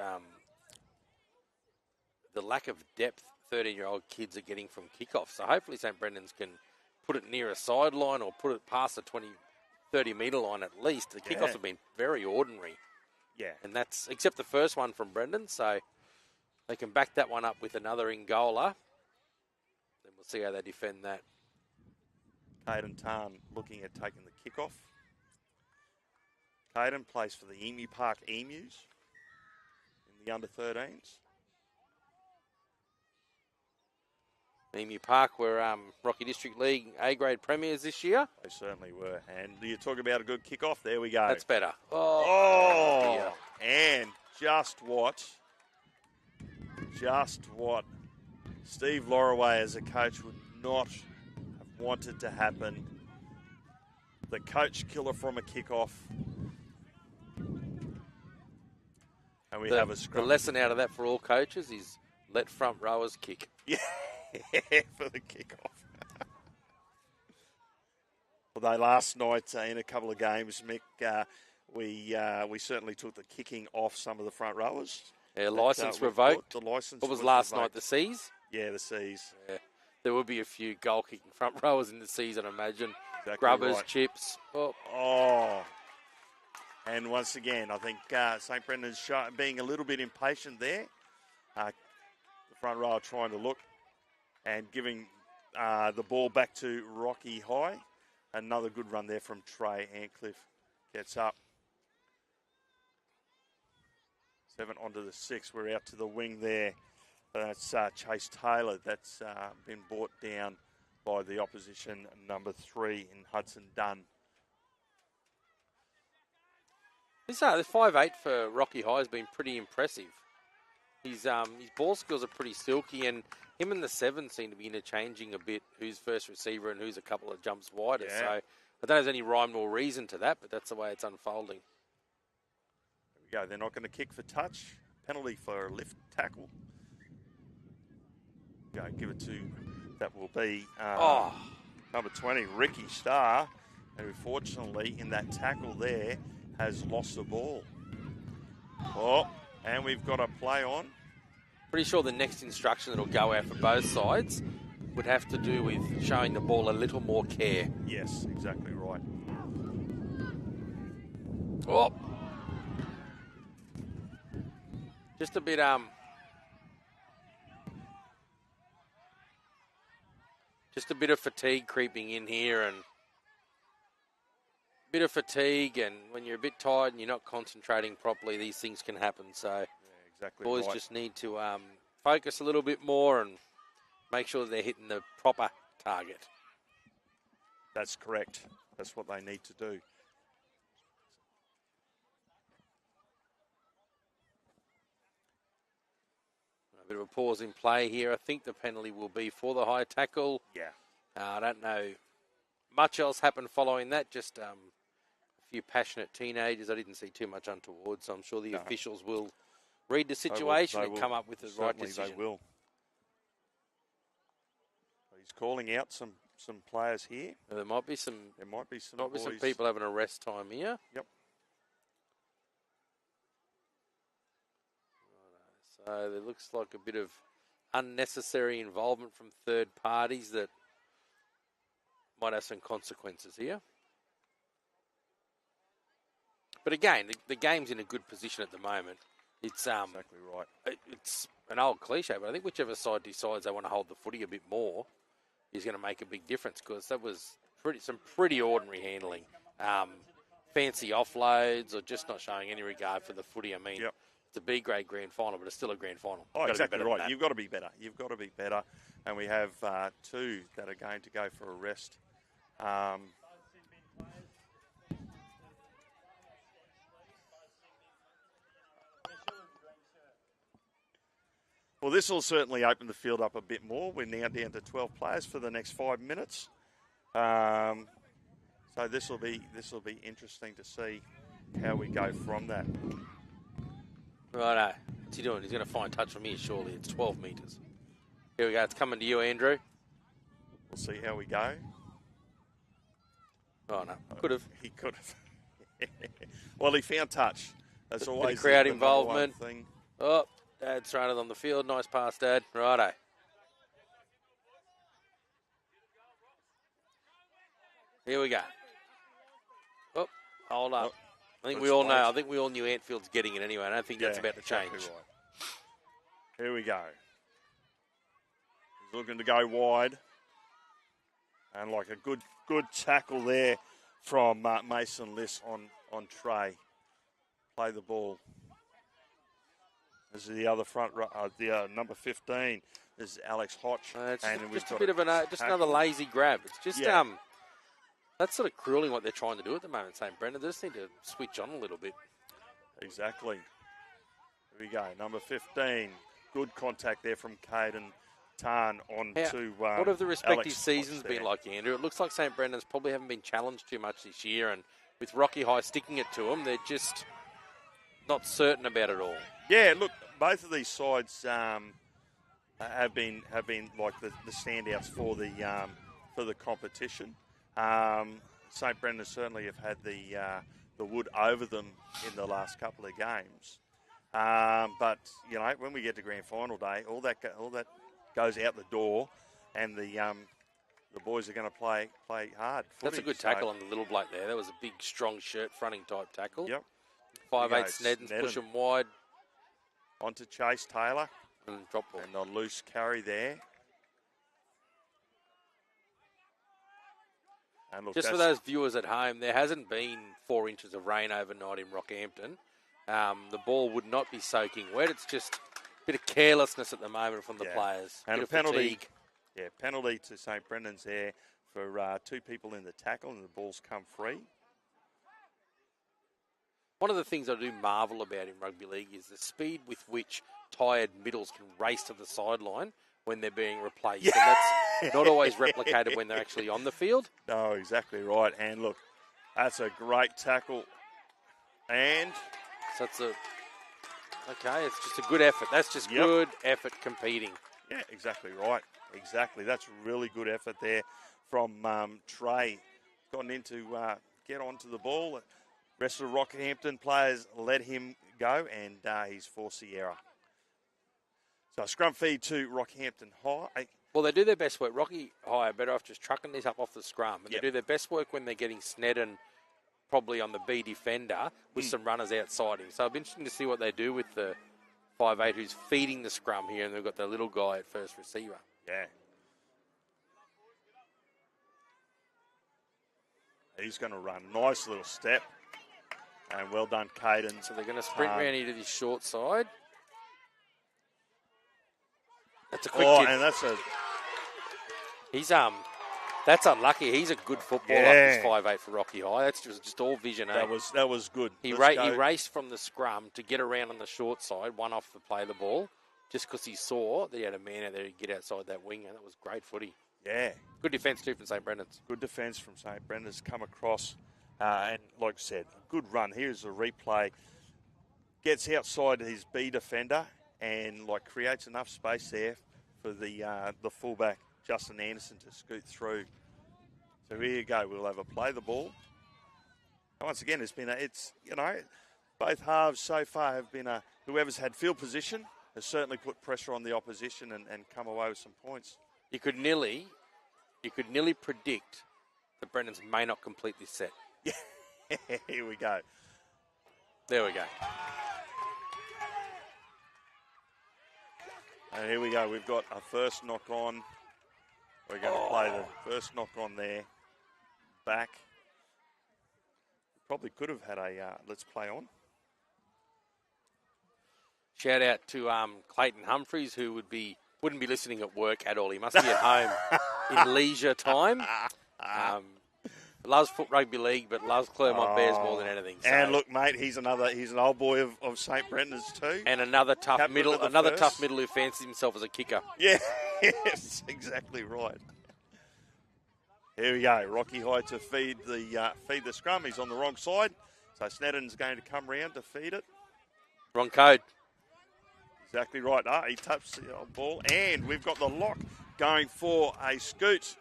the lack of depth 13-year-old kids are getting from kickoff. So hopefully St. Brendan's can put it near a sideline or put it past the 20, 30-metre line at least. The kickoffs have been very ordinary. Yeah. And that's, except the first one from Brendan, so they can back that one up with another Ingola. Then we'll see how they defend that. Caden Tarn looking at taking the kickoff. Caden plays for the Emu Park Emus in the under-13s. Emu Park were Rocky District League A-grade premiers this year. They certainly were. And you talk about a good kickoff. There we go. That's better. Oh, and just what Steve Loraway as a coach would not have wanted to happen. The coach killer from a kickoff. And we have a scrum. The lesson out of that for all coaches is let front rowers kick. Yeah, for the kickoff. Although last night in a couple of games, Mick, we certainly took the kicking off some of the front rowers. Yeah, licence revoked. The licence. What was last night? The C's? Yeah, the C's. Yeah. There will be a few goal-kicking front rowers in the C's, I'd imagine. Exactly Grubbers, right. chips. And once again, I think St. Brendan's being a little bit impatient there. The front row trying to look and giving the ball back to Rocky High. Another good run there from Trey Antcliffe. Gets up. 7 onto the 6. We're out to the wing there. That's Chase Taylor. That's been brought down by the opposition, number 3 in Hudson Dunn. This 5'8" for Rocky High has been pretty impressive. His ball skills are pretty silky, and him and the 7 seem to be interchanging a bit, who's first receiver and who's a couple of jumps wider. Yeah. So I don't know if there's any rhyme or reason to that, but that's the way it's unfolding. There we go. They're not going to kick for touch. Penalty for a lift tackle. Go, give it to, that will be number 20, Ricky Starr, who fortunately in that tackle there has lost the ball. Oh, and we've got a play on. Pretty sure the next instruction that'll go out for both sides would have to do with showing the ball a little more care. Yes, exactly right. Oh. Just a bit just a bit of fatigue creeping in here, and a bit of fatigue, and when you're a bit tired and you're not concentrating properly, these things can happen. So exactly boys right. just need to focus a little bit more and make sure that they're hitting the proper target. That's correct. That's what they need to do. A bit of a pause in play here. I think the penalty will be for the high tackle. Yeah. I don't know much else happened following that. Just a few passionate teenagers. I didn't see too much untoward, so I'm sure the officials will read the situation and come up with the right decision. They will. He's calling out some players here. There might be some. There might be some. Some people having a rest time here. Yep. So there looks like a bit of unnecessary involvement from third parties that might have some consequences here. But again, the game's in a good position at the moment. It's exactly right. It's an old cliche, but I think whichever side decides they want to hold the footy a bit more is going to make a big difference, because that was some pretty ordinary handling. Fancy offloads or just not showing any regard for the footy. I mean, it's a B-grade grand final, but it's still a grand final. Oh, exactly right. You've got to be better. You've got to be better. And we have 2 that are going to go for a rest. Well, this will certainly open the field up a bit more. We're now down to 12 players for the next 5 minutes. So this will be interesting to see how we go from that. Righto. What's he doing? He's going to find touch from here, surely. It's 12 metres. Here we go. It's coming to you, Andrew. We'll see how we go. Oh, no. Could have. He could have. Well, he found touch. That's always crowd the involvement. thing. Oh, Dad's thrown it on the field. Nice pass, Dad. Righto. Here we go. Oh, hold up. I think Let's we all wait. know. I think we all knew Antfield's getting it anyway. I don't think that's Yeah, about to change. exactly right. Here we go. He's looking to go wide. And like a good tackle there from Mason Liss on Trey. Play the ball. This is the other front, number 15. This is Alex Hodge. It's just a bit of just another lazy grab. It's just that's sort of crueling what they're trying to do at the moment, St. Brendan. They just need to switch on a little bit. Exactly. Here we go. Number 15. Good contact there from Caden Tarn on to what have the respective Alex seasons Hodge been there. like, Andrew? It looks like St. Brendan's probably haven't been challenged too much this year, and with Rocky High sticking it to them, they're just not certain about it all. Yeah, look, both of these sides have been like the standouts for the competition. St. Brendan certainly have had the wood over them in the last couple of games. But you know, when we get to grand final day, all that goes out the door, and the boys are going to play hard. That's a good tackle on the little bloke there. That was a big, strong shirt fronting type tackle. Yep. 5'8" Sneddon's push him wide. Onto Chase Taylor. And drop ball. And a loose carry there. And look, just for those viewers at home, there hasn't been 4 inches of rain overnight in Rockhampton. The ball would not be soaking wet. It's just a bit of carelessness at the moment from the players. And bit a penalty. Fatigue. Yeah, penalty to St. Brendan's there for 2 people in the tackle, and the ball's come free. One of the things I do marvel about in rugby league is the speed with which tired middles can race to the sideline when they're being replaced. Yeah. And that's not always replicated when they're actually on the field. No, exactly right. And look, that's a great tackle. And so it's it's just a good effort. That's just good effort competing. Yeah, exactly right. Exactly. That's really good effort there from Trey. Gotten into get onto the ball. Rest of the Rockhampton players let him go, and he's forced the error. So scrum feed to Rockhampton High. Well, they do their best work. Rocky High are better off just trucking these up off the scrum. And they do their best work when they're getting Sneddon probably on the B defender with some runners outside him. So it'll be interesting to see what they do with the 5'8" who's feeding the scrum here, and they've got the little guy at first receiver. Yeah. He's going to run. Nice little step. And well done, Caden. So they're going to sprint round into the short side. That's a quick tip. And that's that's unlucky. He's a good footballer. He's 5'8" for Rocky High. That's just all vision. That was good. He raced from the scrum to get around on the short side, one off the play of the ball, just because he saw that he had a man out there to get outside that wing, and that was great footy. Yeah. Good defence too from St. Brendan's. Good defence from St. Brendan's come across. And like I said, a good run. Here's a replay. Gets outside his B defender and creates enough space there for the fullback, Justin Anderson, to scoot through. So here you go. We'll have a play the ball. And once again, both halves so far have been whoever's had field position has certainly put pressure on the opposition and come away with some points. You could nearly predict that Brendans may not complete this set. Yeah, here we go. There we go. And here we go. We've got a first knock on. We're going to play the first knock on there. Back. Probably could have had a let's play on. Shout out to Clayton Humphreys, who wouldn't be listening at work at all. He must be at home in leisure time. Loves foot rugby league, but loves Claremont Bears more than anything. So. And look, mate, he's an old boy of St. Brendan's too. And another tough middle who fancies himself as a kicker. Yeah, yes, exactly right. Here we go. Rocky High to feed the scrum. He's on the wrong side, so Sneddon's going to come round to feed it. Wrong code. Exactly right. He touched the old ball, and we've got the lock going for a scoot.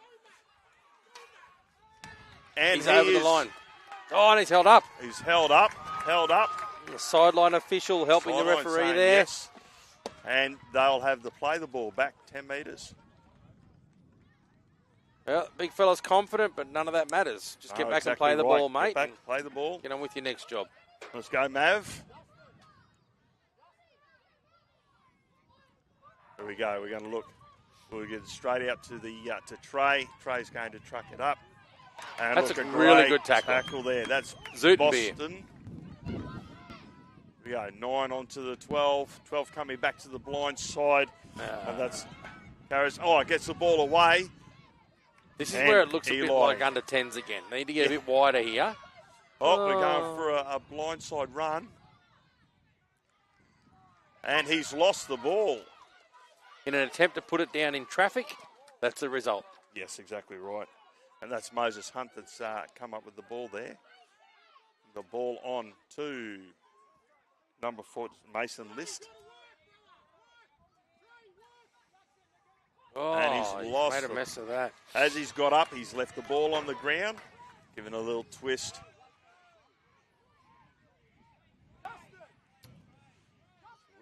And he's over the line. Oh, and he's held up. He's held up. The sideline official helping the referee there. Yes. And they'll have to play the ball back 10 metres. Well, big fella's confident, but none of that matters. Just get back and play the ball, mate. Get back, play the ball. Get on with your next job. Let's go, Mav. Here we go. We're going to look. We'll get straight out to the to Trey. Trey's going to truck it up. And that's look, a really good tackle there. That's Zutenbeer. Boston. Here we go. 9 onto the 12. 12 coming back to the blind side. And that's carries. Oh, it gets the ball away. This is where it looks a bit like under 10s again. Need to get a bit wider here. Oh, we're going for a blindside run. And he's lost the ball. In an attempt to put it down in traffic, that's the result. Yes, exactly right. And that's Moses Hunt that's come up with the ball there. The ball on to number 4, Mason List. Oh, and he's lost made a mess of that. As he's got up, he's left the ball on the ground, giving a little twist.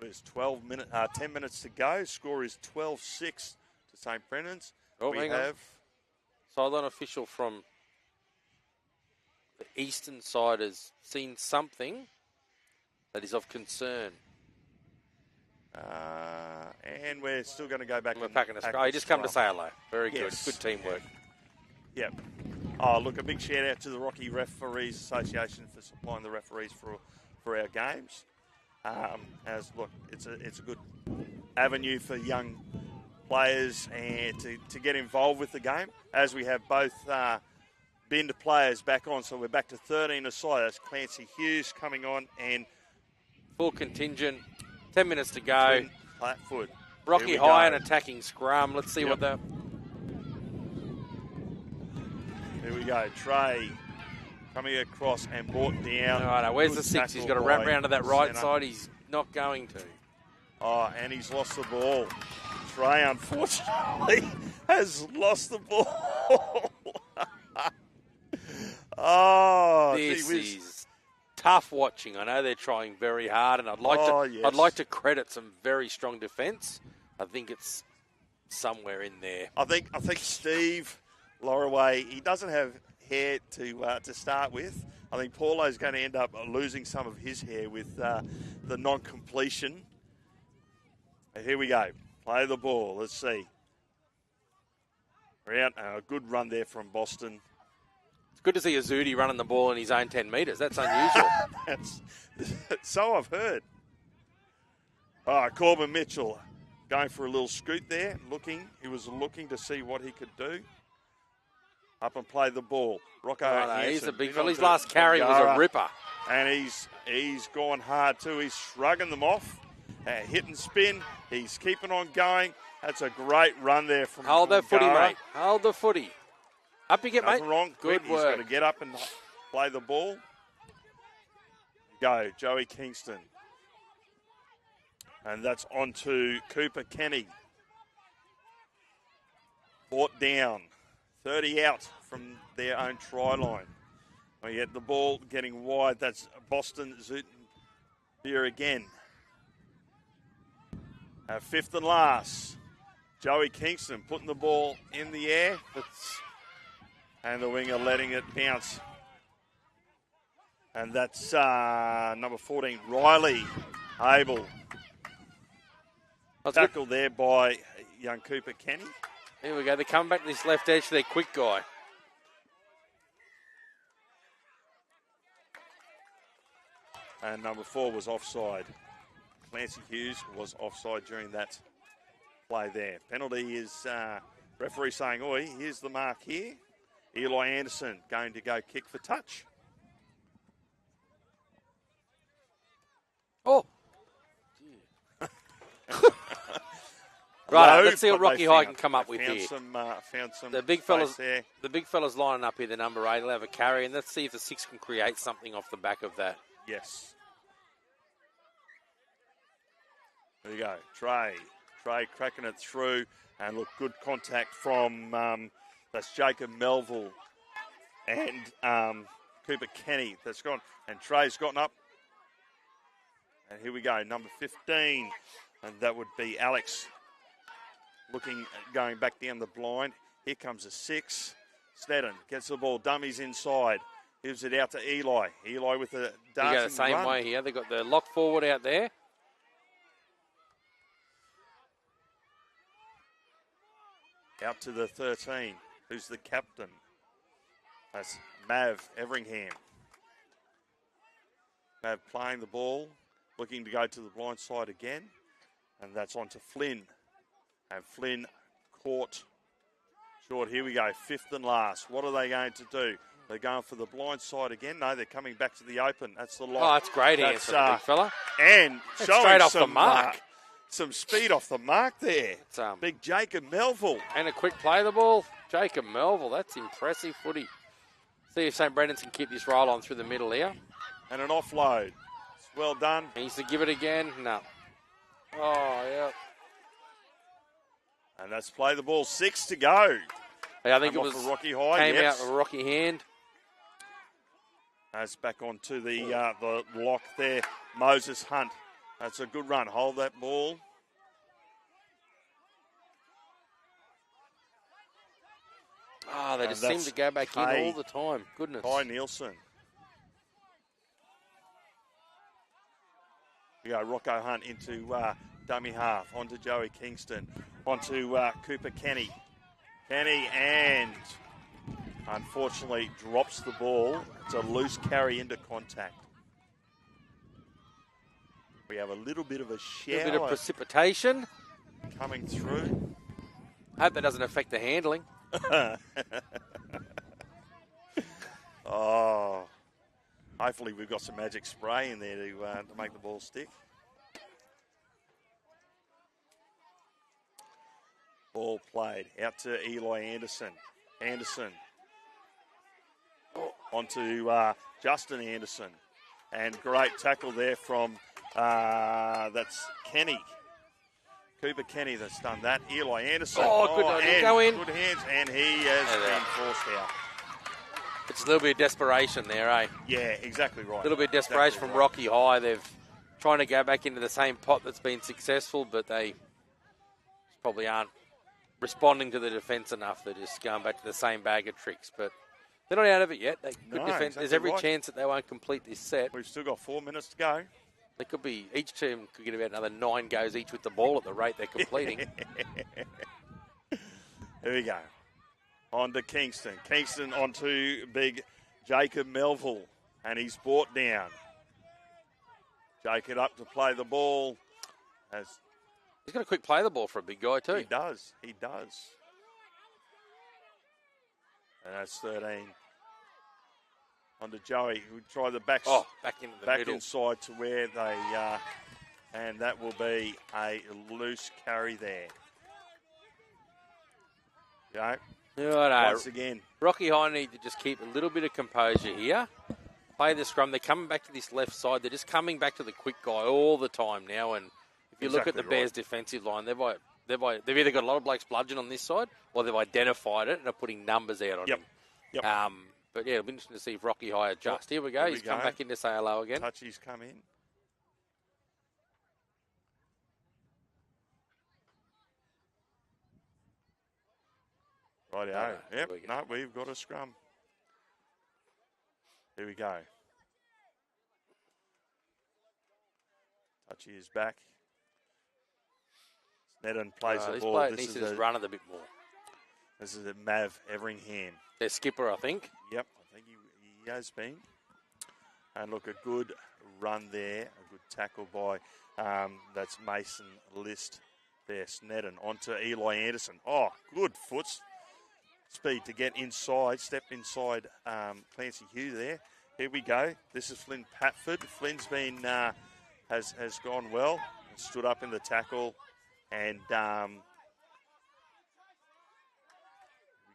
There's 10 minutes to go. Score is 12-6 to St. Brendan's. Oh, we have sideline official from the eastern side has seen something that is of concern. And we're still going to go back. We're packing a scrum. You just come to say hello. Very good. Good teamwork. Yep. Oh, look, a big shout out to the Rocky Referees Association for supplying the referees for our games. It's a good avenue for young players and to get involved with the game. As we have both Bend players back on, so we're back to 13 aside. That's Clancy Hughes coming on and full contingent. 10 minutes to go. Flatfoot. Rocky High and attacking scrum. Let's see what the. Here we go. Trey coming across and brought down. Right, where's the 6? He's got to wrap round to that right side. He's not going to. Oh, and he's lost the ball. Trey, unfortunately, has lost the ball. This is tough watching. I know they're trying very hard, and I'd like to credit some very strong defence. I think it's somewhere in there. I think Steve Loraway, he doesn't have hair to start with. I think Paulo's going to end up losing some of his hair with the non-completion. And here we go. Play the ball. Let's see. We're out. A good run there from Boston. It's good to see Azudi running the ball in his own 10 metres. That's unusual. So I've heard. Corbin Mitchell going for a little scoot there. He was looking to see what he could do. Up and play the ball. Rocco he's a big fella. His last carry was a ripper. And he's gone hard too. He's shrugging them off. Hit and spin. He's keeping on going. That's a great run there from Hold that footy, mate. Hold the footy. Up you get, mate. Wrong. Good He's work. going to get up and play the ball. Go, Joey Kingston. And that's on to Cooper Kenny. Brought down. 30 out from their own try line. We get the ball getting wide. That's Boston Zutenbeer again. Fifth and last. Joey Kingston putting the ball in the air. And the winger letting it bounce. And that's number 14, Riley Abel. Tackled there by young Cooper Kenny. Here we go. They come back to this left edge to their quick guy. And number 4 was offside. Clancy Hughes was offside during that play there. Penalty is referee saying, oi, here's the mark here. Eli Anderson going to go kick for touch. Oh. Right, let's see what Rocky High can come up with here. Found some the big fellas there. The big fellas lining up here, the number 8 will have a carry, and let's see if the 6 can create something off the back of that. Yes. There you go. Trey cracking it through, and look, good contact from that's Jacob Melville and Cooper Kenny that's gone, and Trey's gotten up. And here we go, number 15, and that would be Alex. Going back down the blind. Here comes a 6. Sneddon gets the ball, dummies inside. Gives it out to Eli. Eli with a darting They go the same run. way here. They've got the lock forward out there. Out to the 13. Who's the captain? That's Mav Everingham. Mav playing the ball, looking to go to the blind side again. And that's on to Flynn. And Flynn caught short. Here we go, 5th and last. What are they going to do? They're going for the blind side again. No, they're coming back to the open. That's the lock. Oh, that's great answer, big fella. And That's showing straight off some, the mark. Some speed off the mark there. It's, big Jacob Melville. And a quick play the ball. Jacob Melville, that's impressive footy. See if St. Brendan's can keep this roll on through the middle here. And an offload. It's well done. He needs to give it again. No. Oh, yeah. And that's play the ball. 6 to go. Yeah, I think Come it off was a Rocky High. Came out with a rocky hand. That's back onto the lock there. Moses Hunt. That's a good run. Hold that ball. Oh, they just seem to go back in all the time. Goodness. Kai Nielsen. We go Rocco Hunt into dummy half. Onto Joey Kingston. Onto Cooper Kenny. Kenny and unfortunately drops the ball. It's a loose carry into contact. We have a little bit of a shower. A little bit of precipitation coming through. I hope that doesn't affect the handling. Oh, hopefully we've got some magic spray in there to make the ball stick. Ball played out to Eli Anderson. Anderson onto Justin Anderson, and great tackle there from that's Kenny. Cooper Kenny that's done that. Eli Anderson. Oh, good idea. Go in. Good hands, and he has been forced out. It's a little bit of desperation there, eh? Yeah, exactly right. A little bit of desperation from Rocky High. They've trying to go back into the same pot that's been successful, but they probably aren't responding to the defence enough. They're just going back to the same bag of tricks, but they're not out of it yet. They good defence. Exactly There's every right. chance that they won't complete this set. We've still got 4 minutes to go. They could be, each team could get about another 9 goes each with the ball at the rate they're completing. Here we go. On to Kingston. Kingston onto big Jacob Melville, and he's brought down. Jacob up to play the ball. He's got a quick play the ball for a big guy too. He does. He does. And that's 13. On to Joey, who tried the back into the back middle. inside to where they, and that will be a loose carry there. Yeah. Once again. Rocky High need to just keep a little bit of composure here. Play the scrum. They're coming back to this left side. They're just coming back to the quick guy all the time now. And if you look at the Bears' defensive line, they've either got a lot of blokes bludgeon on this side, or they've identified it and are putting numbers out on him. Yep. But yeah, it'll be interesting to see if Rocky High adjust. Here we go. He's come back in to say hello again. Touchy's come in. Rightio. Yep. No, we've got a scrum. Here we go. Touchy is back. Sneddon plays the ball. This needs to run it a bit more. This is a Mav Everingham. Their skipper, I think. Yep, I think he has been. And look, a good run there, a good tackle by, that's Mason List there. Sneddon onto Eli Anderson. Oh, good foot speed to get inside, stepped inside Clancy Hugh there. Here we go. This is Flynn Patford. Flynn's been, has gone well, stood up in the tackle, and we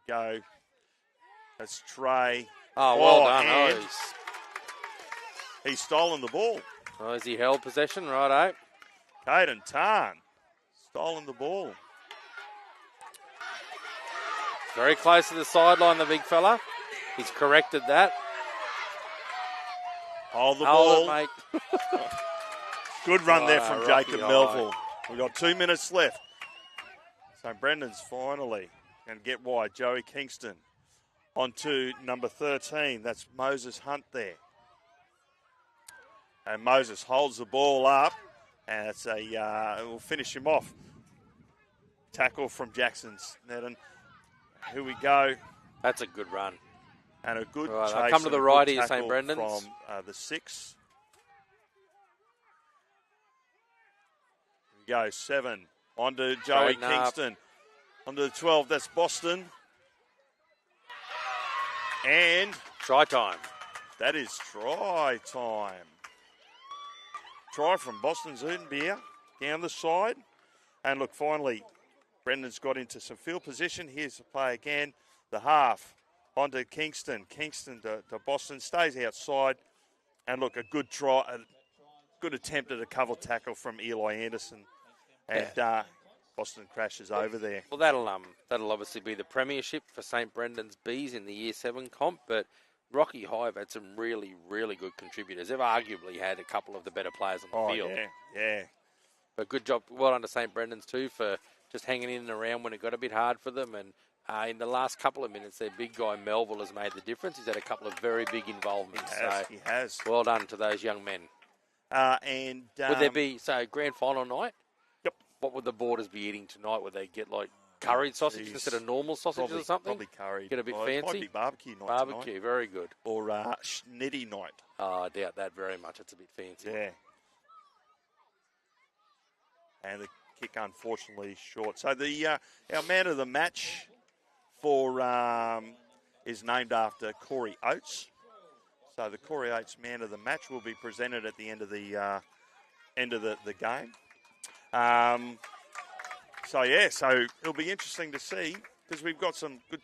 go. That's Trey. Oh, well done. And he's stolen the ball. Oh, has he held possession? Righto. Caden Tarn stolen the ball. Very close to the sideline, the big fella. He's corrected that. Hold the ball. It, mate. Good run there from Rocky Jacob High. Melville. We've got 2 minutes left. St. Brendan's finally Going to get wide. Joey Kingston on to number 13. That's Moses Hunt there. And Moses holds the ball up, and it's we'll finish him off. Tackle from Jackson's net, and here we go. That's a good run. And a good right, chase. Come to the right here, St. Brendan's. From the 6. Here we go, 7. On to Joey Kingston. On to the 12, that's Boston. And try time. That is try time. Try from Boston Zutenbier down the side. And look, finally, Brendan's got into some field position. Here's the play again. The half onto Kingston. Kingston to Boston. Stays outside. And look, a good try, a good attempt at a cover tackle from Eli Anderson. And Boston crashes over there. Well, that'll obviously be the premiership for St. Brendan's Bees in the Year 7 comp, but Rocky High have had some really, really good contributors. They've arguably had a couple of the better players on the field. Yeah. But good job, well done to St. Brendan's too for just hanging in and around when it got a bit hard for them. And in the last couple of minutes, their big guy Melville has made the difference. He's had a couple of very big involvements. He has. Well done to those young men. Would there be, grand final night? Yep. What would the boarders be eating tonight? Would they get like curried sausage instead of normal sausages or something? Probably curried. Get a bit It fancy? might be barbecue night Barbecue, tonight. very good. Or schnitty night. Oh, I doubt that very much. It's a bit fancy. Yeah. And the kick, unfortunately, short. So the our man of the match for is named after Corey Oates. So the Corey Oates man of the match will be presented at the end of the game. So it'll be interesting to see because we've got some good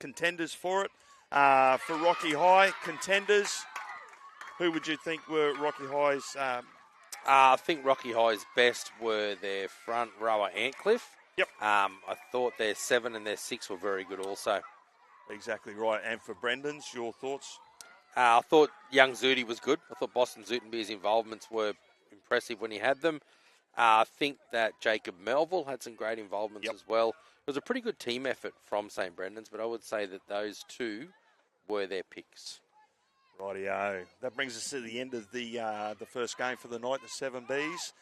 contenders for it. For Rocky High contenders, who would you think were Rocky High's? I think Rocky High's best were their front rower Antcliffe. Yep. I thought their 7 and their 6 were very good also. Exactly right. And for Brendan's, your thoughts? I thought young Zudi was good. I thought Boston Zutenbeer's involvements were impressive when he had them. I think that Jacob Melville had some great involvements as well. It was a pretty good team effort from St. Brendan's, but I would say that those two were their picks. Rightio. That brings us to the end of the first game for the night, the 7Bs.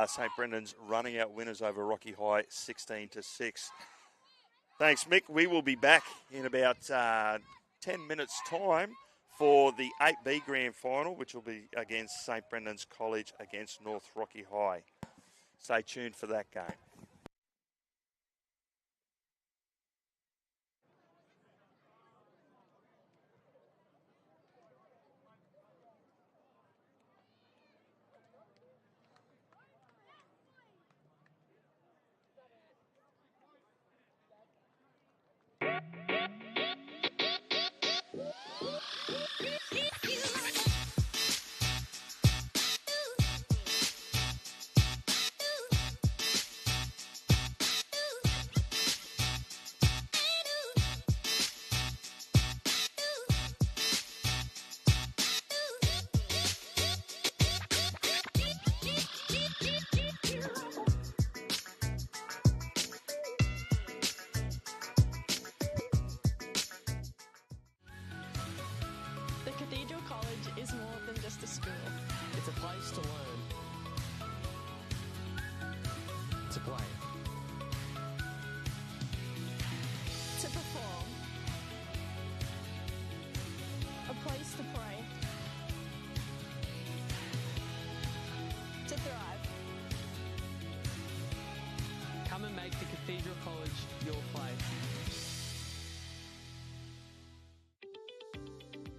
St. Brendan's running out winners over Rocky High 16-6. Thanks, Mick. We will be back in about 10 minutes' time for the 8B Grand Final, which will be against St. Brendan's College against North Rocky High. Stay tuned for that game. The Cathedral College is more than just a school. It's a place to learn, to play, To perform. A place to pray. To thrive. come and make the Cathedral College your place.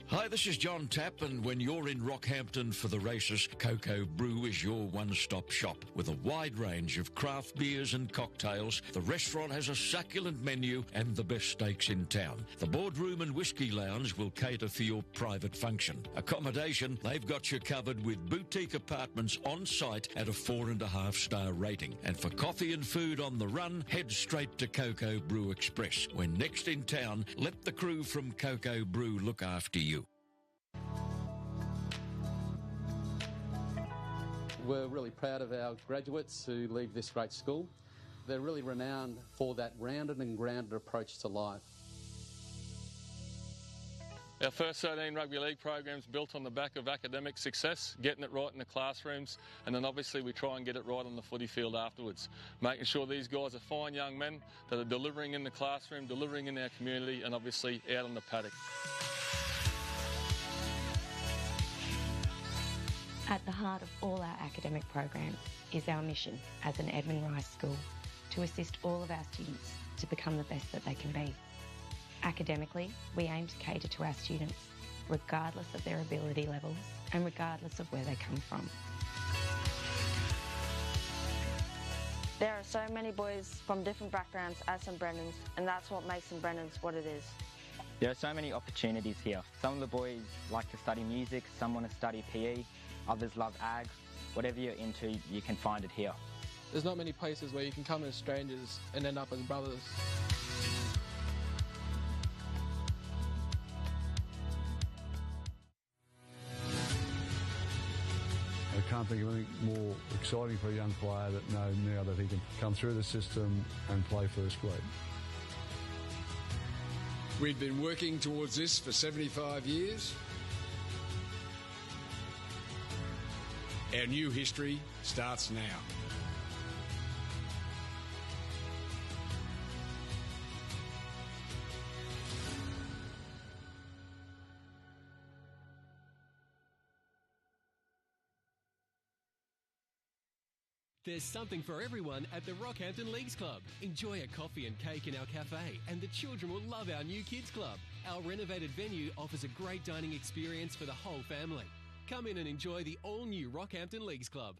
Hi, this is John Tapp, and when you're in Rockhampton for the races, Cocoa Brew is your one-stop shop. With a wide range of craft beers and cocktails, the restaurant has a succulent menu and the best steaks in town. The boardroom and whiskey lounge will cater for your private function. Accommodation, they've got you covered with boutique apartments on site at a 4.5-star rating. And for coffee and food on the run, head straight to Cocoa Brew Express. When next in town, let the crew from Cocoa Brew look after you. We're really proud of our graduates who leave this great school. They're really renowned for that rounded and grounded approach to life. Our first 13 rugby league program's built on the back of academic success, getting it right in the classrooms, and then obviously we try and get it right on the footy field afterwards, making sure these guys are fine young men that are delivering in the classroom, delivering in our community, and obviously out on the paddock. At the heart of all our academic programs is our mission as an Edmund Rice school to assist all of our students to become the best that they can be. Academically, we aim to cater to our students, regardless of their ability levels and regardless of where they come from. There are so many boys from different backgrounds at St Brendan's, and that's what makes St Brendan's what it is. There are so many opportunities here. Some of the boys like to study music, some want to study PE, others love ag. Whatever you're into, you can find it here. There's not many places where you can come as strangers and end up as brothers. I can't think of anything more exciting for a young player that now that he can come through the system and play first grade. We've been working towards this for 75 years. Our new history starts now. There's something for everyone at the Rockhampton Leagues Club. Enjoy a coffee and cake in our cafe, and the children will love our new kids club. Our renovated venue offers a great dining experience for the whole family. Come in and enjoy the all-new Rockhampton Leagues Club.